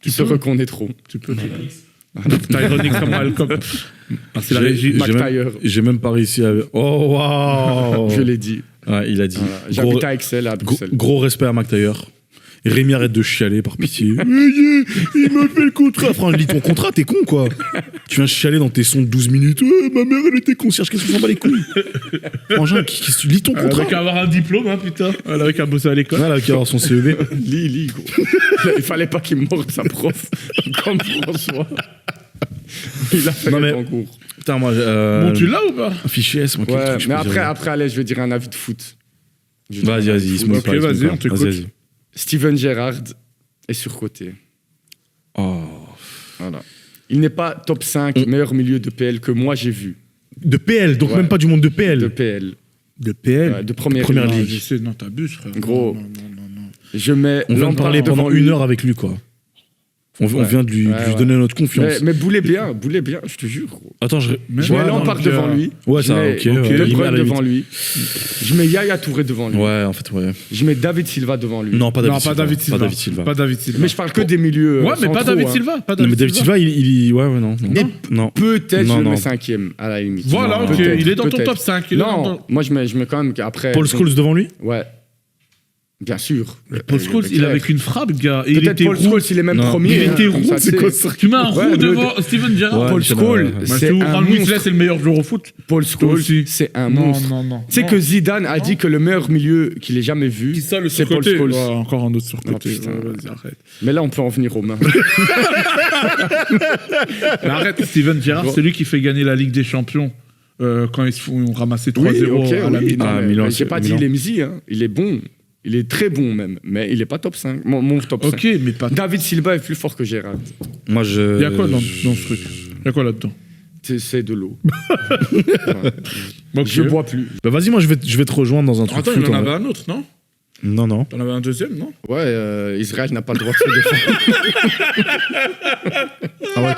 Tu tu se peux. reconnaît trop. Tu peux. T'as ironique comme Malcolm. Ah, c'est la régie. Mac J'ai même- Taylor. J'ai même pas réussi à. Oh, waouh! Je l'ai dit. Ouais, il a dit. Voilà. Gros, J'habite à Excel, à gros, Bruxelles. gros respect à Mac Taylor. Rémi, arrête de chialer par pitié. Il me fait le contrat. Frère, lis ton contrat, t'es con quoi. Tu viens chialer dans tes sons de 12 minutes. Ma mère, elle était concierge, qu'est-ce qu'on s'en bat les couilles? Frangin, lis ton Elle contrat. avait qu'à avoir un diplôme, hein, putain. Elle avait qu'à bosser à l'école. Voilà, qui a avoir son CEB. Lis, gros. Il fallait pas qu'il morde sa prof, comme François. Il a fait Non, le mais- concours. Putain, moi. Bon, tu l'as ou pas? Fichier S, moi, quel Ouais, truc je mais peux dire après, allez, je vais dire un avis de foot. Vas-y, Ok, vas-y, on t'écoute. Vas-y. Steven Gerrard est surcoté. Oh. Voilà. Il n'est pas top 5 meilleur milieu de PL que moi j'ai vu. De PL, donc Ouais. même pas du monde de PL. De PL. De PL? Ouais, de première Première ligue. ligue. Non, t'abuses, frère. Gros. Non. Je mets On vient de Lampard parler pendant devant 1 lui. heure avec lui, quoi. On Ouais. vient de lui Ouais. donner notre confiance. Mais boulez bien, je te jure. Gros. Attends, Je mets Ouais, Lampard donc, devant lui. Ouais, je ça, mets ok, De il met à Bruyne la devant lui. Je mets Yaya Touré devant lui. Ouais, en fait, ouais. Je mets David Silva devant lui. Non, pas Non, David pas Silva. David Silva. Pas David Silva. Pas David Silva. Mais je parle que des milieux. Ouais, mais pas centraux, David hein. Silva. Pas Non, mais David Silva, non. Non. Et Non. Peut-être Non, je le non. mets 5e à la limite. Voilà, Non, ok. peut-être, Il est dans ton peut-être. top 5. Il est dans Non, ton- moi je mets quand même après. Paul Scholes devant lui? Ouais. Bien sûr. Paul Scholes, il avait qu'une frappe, gars. Et il Peut-être était Paul roux. Scholes, il est même Non. premier. Il était hein, roux, comme ça, c'est tu quoi sais. ça? Tu mets un Ouais, roux le- devant Steven Gerrard? Ouais, Paul c'est Scholes, Bah, c'est tu un Oran Weasley, monstre. c'est le meilleur joueur au foot. Paul Toi Scholes, aussi. c'est un Non, monstre. non. Tu sais que Zidane a dit que le meilleur milieu qu'il ait jamais vu, Qui ça, le c'est Paul surcoté? Scholes. Ouais, encore un autre surcoté. Oh, putain. Ouais, vas-y, arrête. Mais là, on peut en venir aux mains. Mais arrête, Steven Gerrard, Bon. c'est lui qui fait gagner la Ligue des Champions quand ils se font ramasser 3-0 Oui, ok, à la oui. Milan. Non, Ah, mais Milan, j'ai pas dit Milan. il est misi, hein. Il est bon. Il est très bon même. Mais il est pas top 5. Mon top 5. Ok, mais pas. David Silva est plus fort que Gerrard. Moi, je. Il y a quoi dans ce truc? Il y a quoi là-dedans? C'est de l'eau. Ok. Je bois plus. Bah, vas-y, moi, je vais te rejoindre dans un truc. Attends, foot, il y en en avait vrai. un autre, non? Non. T'en avais un deuxième, non? Ouais, Israël n'a pas le droit de se défendre. Ah ouais,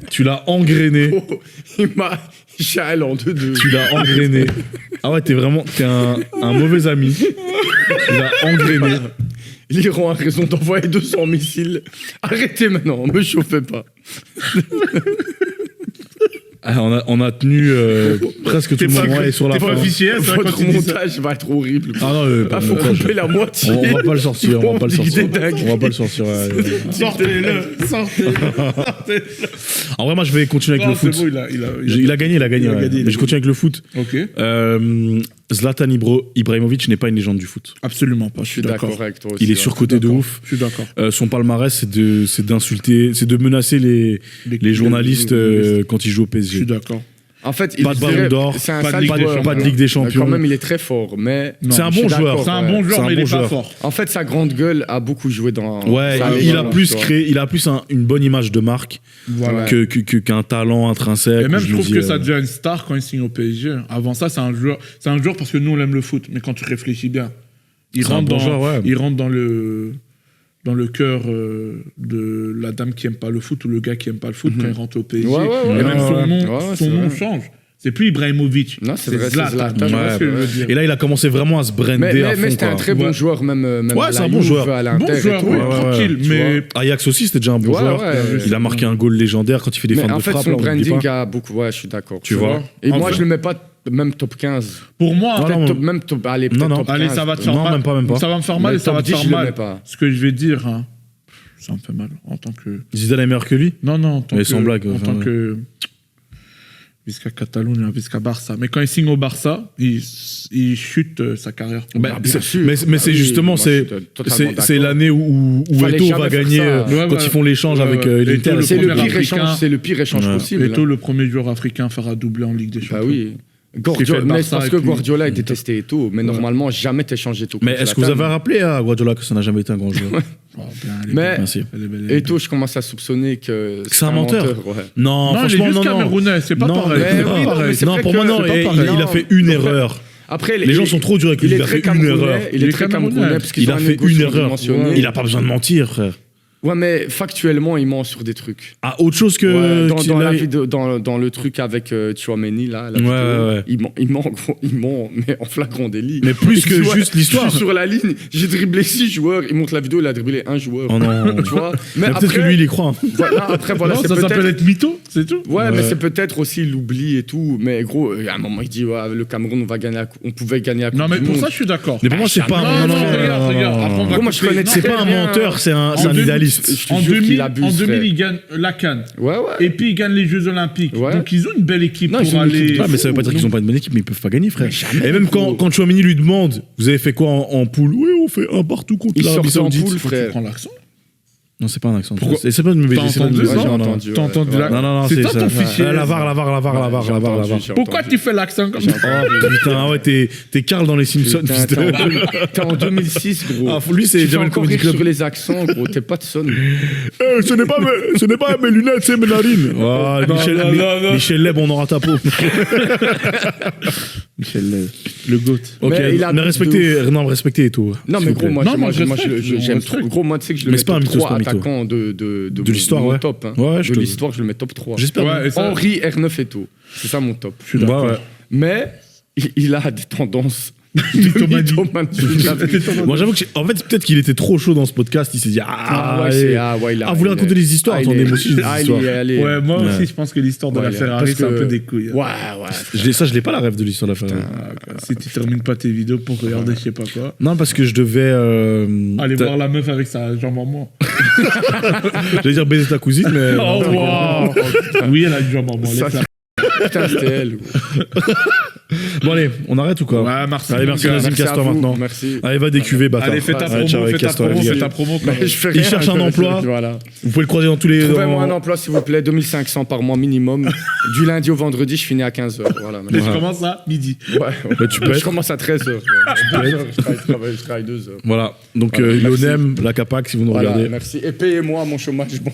tu l'as engrainé. Oh, il m'a Shael en 2-2. Tu l'as engrainé. Ah ouais, t'es un mauvais ami. Tu l'as engrainé. L'Iran a raison d'envoyer 200 missiles. Arrêtez maintenant, me chauffez pas. Ah, on a tenu presque tout le moment et sur la T'es pas fin. officiel, c'est vrai, quand Votre tu dis ça. montage va être horrible. Ah non, Là, faut montage. couper la moitié. On va pas le sortir, on va pas le Des sortir. dingueries. On va pas le sortir. ouais. Sortez-le, sortez-le. En vrai, moi, je vais continuer avec Non, le c'est foot. bon, Il a gagné. Il a ouais. gagné, Mais je continue avec le foot. Ok. Zlatan Ibrahimovic n'est pas une légende du foot. Absolument pas, Je suis d'accord avec toi aussi. Il est ouais. surcoté de ouf. Je suis d'accord. Son palmarès, c'est d'insulter, c'est de menacer les journalistes quand ils jouent au Je PSG. suis d'accord. En fait, Pas de ballon d'or, c'est un pas de sale Ligue des joueur. Champions. pas de Ligue des Mais Champions. Quand même, il est très fort. Mais Non, C'est un je suis bon joueur. d'accord, C'est un ouais. bon joueur, C'est un mais il bon est pas joueur. fort. En fait, sa grande gueule a beaucoup joué dans. Ouais, ça, il a voilà, plus tu vois. créé, il a plus une bonne image de marque Voilà. qu'un talent intrinsèque. Et même, où je me trouve dis, que ça devient une star quand il signe au PSG. Avant ça, c'est un joueur parce que nous, on aime le foot. Mais quand tu réfléchis bien, il C'est un rentre bon joueur, ouais. il rentre dans le cœur de la dame qui aime pas le foot ou le gars qui aime pas le foot quand il rentre au PSG. Ouais, ouais, ouais. Et même son Ouais, nom, ouais, son c'est nom vrai. change. C'est plus Ibrahimovic. Non, c'est vrai, c'est Zlatan. Zlatan. Tu vois Ouais, ce que je veux ouais. dire. Et là, il a commencé vraiment à se brander Mais à fond. c'était un quoi. très bon Ouais. joueur, même Ouais, c'est la un bon Juve joueur. à l'Inter Bon et joueur, tout. oui, ouais, tranquille. tu Mais Ajax aussi, c'était déjà un bon Ouais, joueur. ouais. Il a marqué un goal légendaire quand il fait des fins Mais en de fait, frappe. son là, on oublie branding pas. a beaucoup. Ouais, je suis d'accord. Tu vois. Et En moi, fait- je le mets pas même top 15. pour moi, Voilà, Peut-être on- même top. Allez, Non, peut-être non. top 15. allez, ça va te faire Non, mal. même pas, même pas. Ça va me faire mal Mais et ça va top te 10, faire je le mal. mets pas. Ce que je vais dire, hein, ça me fait mal en tant que. Zidane est meilleur que lui. Non, en tant Mais que. sans blague, En enfin, tant ouais. que. Visca Catalogne, Visca Barça. Mais quand il signe au Barça, il chute sa carrière. Bah, bien c'est- sûr. mais Ah c'est oui, justement, moi, je suis totalement c'est d'accord. l'année où Fallait Eto'o jamais va faire gagner ça. Ouais, quand ouais. ils font l'échange Ouais, avec ouais. l'Inter. Eto'o, C'est le premier pire Africain. échange, c'est le pire échange Ouais. possible. Eto'o, le premier joueur africain à faire un doublé en Ligue des Bah Champions. oui. fait Guardiola, le mais Barça c'est parce et que puis- Guardiola est détesté et tout, mais normalement jamais t'échanges et tout. Mais est-ce que vous avez rappelé à Guardiola que ça n'a jamais été un grand joueur? Oh, bien, elle est Mais- belle. Merci. Elle est belle, elle est Et belle. tout, je commence à soupçonner que C'est un menteur. ouais. Non, Non, il est franchement, juste non, non. camerounais, c'est pas Non, pareil. mais C'est oui, pas non, mais pareil. c'est Non, vrai pour que moi, non. c'est pas Et pareil. il a Non. fait une erreur. Après, Les gens sont trop durs avec lui. il est Il a très fait une camerounais, erreur. il est très camerounais. camerounais parce qu'il Il a fait une erreur. Il a pas besoin de mentir, frère. Ouais, mais factuellement, il ment sur des trucs. Ah, autre chose que. Ouais, qu'il dans, a- la vidéo, dans le truc avec Tchouaméni, là, la vidéo, ouais. il ment, gros, il ment, mais en flagrant délit. Mais plus que Tu vois, juste l'histoire. Je suis sur la ligne, j'ai dribblé 6 joueurs, il montre la vidéo, il a dribblé un joueur. Oh non. Tu vois. Mais peut-être que lui, il y croit. Voilà, après, voilà, Non, c'est ça s'appelle peut-être. être mytho, c'est tout. Ouais, mais Ouais. c'est peut-être aussi l'oubli et tout. Mais gros, à un moment, il dit ouais, le Cameroun, on pouvait gagner la Coupe Non, mais du pour Monde. ça, je suis d'accord. Mais pour moi, c'est pas un. Non, regarde. Après, on va Gros, moi, je couper. connais Non, C'est très pas un bien. menteur, c'est un En 2000, idéaliste. Je te En jure 2000, qu'il abuse, en 2000, frère. il gagne la CAN. Ouais, ouais. Et puis, il gagne les Jeux Olympiques. Ouais. Donc, ils ont une belle équipe Non, ils pour ont une équipe aller. de Ah, mais ça veut pas dire qu'ils ont pas une bonne équipe, mais ils peuvent pas gagner, frère. jamais, Et même gros. quand Chouameni lui demande, vous avez fait quoi en poule? Oui, on fait un partout contre Ils l'Arabie sortent en Saoudite. poule, Tu frère. prends l'accent. Non, c'est pas un accent. Pourquoi C'est pas de me T'as entendu ça? j'ai entendu, T'as ouais. entendu Ouais. là Non, C'est toi ça. ton fichier. La var. J'ai entendu. Pourquoi tu fais l'accent comme ça? Putain, ouais, t'es Carl dans les Simpsons. Putain, t'es en 2006, gros. Ah, lui, c'est tu fais Jamel encore Comedy rire Club. sur les accents, gros. T'es pas de son. Ce n'est pas mes lunettes, c'est mes narines. Ah, non. Michel Leb, on aura ta peau. Michel Leb. Le GOAT. Ok, Mais il a mais respectez et tout. Non, s'il mais vous gros, plaît. moi, Non, moi, moi, je moi, respecte, j'aime je trop. respecte. Gros, moi, tu sais que je le Mais mets c'est pas un top mytho, 3 c'est pas un mytho. attaquants de l'histoire, mon ouais. top. Hein. Ouais, je de te- l'histoire, je le mets top 3. J'espère. Ouais, et ça- Henri, R9 et tout. C'est ça mon top. Je suis d'accord. Ouais. Mais il a des tendances. Mythomanie. Moi, j'avoue que, en fait, peut-être qu'il était trop chaud dans ce podcast. Il s'est dit, vous voulez raconter des histoires? Attendez, moi aussi, j'ai des histoires. Ouais, moi Ouais. aussi, je pense que l'histoire de la Ferrari, parce c'est un que- peu des couilles. Ouais. Je l'ai pas la rêve de l'histoire de la Ferrari. Si tu termines pas tes vidéos pour regarder je sais pas quoi, Non, parce que je devais. aller voir la meuf avec sa jambe en moins. J'allais dire baiser ta cousine, mais. Oh, wow. Oui, elle a une jambe en moins. Ça, laisse-la. Putain, c'était elle. Bon, allez, on arrête ou quoi? Ouais, merci. Allez, merci, Nazim, Merci à casse-toi vous. maintenant. Merci. Allez, va décuver, bâtard. Allez, fais ta Allez, ciao, promo, fais ta casse-toi, promo, les gars. fais ta promo. Mais je fais Il rien, cherche un emploi. Voilà. Vous pouvez le croiser dans tous les. Trouvez-moi un emploi, s'il vous plaît, 2500 par mois minimum. Du lundi au vendredi, je finis à 15h. Voilà. Mais je commence à midi. Ouais. Bah, tu peux Je être. commence à 13h. Je travaille 2 heures. Voilà. Donc, Voilà, merci. l'ONEM, la CAPAC, si vous nous Voilà, regardez. merci. Et payez-moi mon chômage. Bon,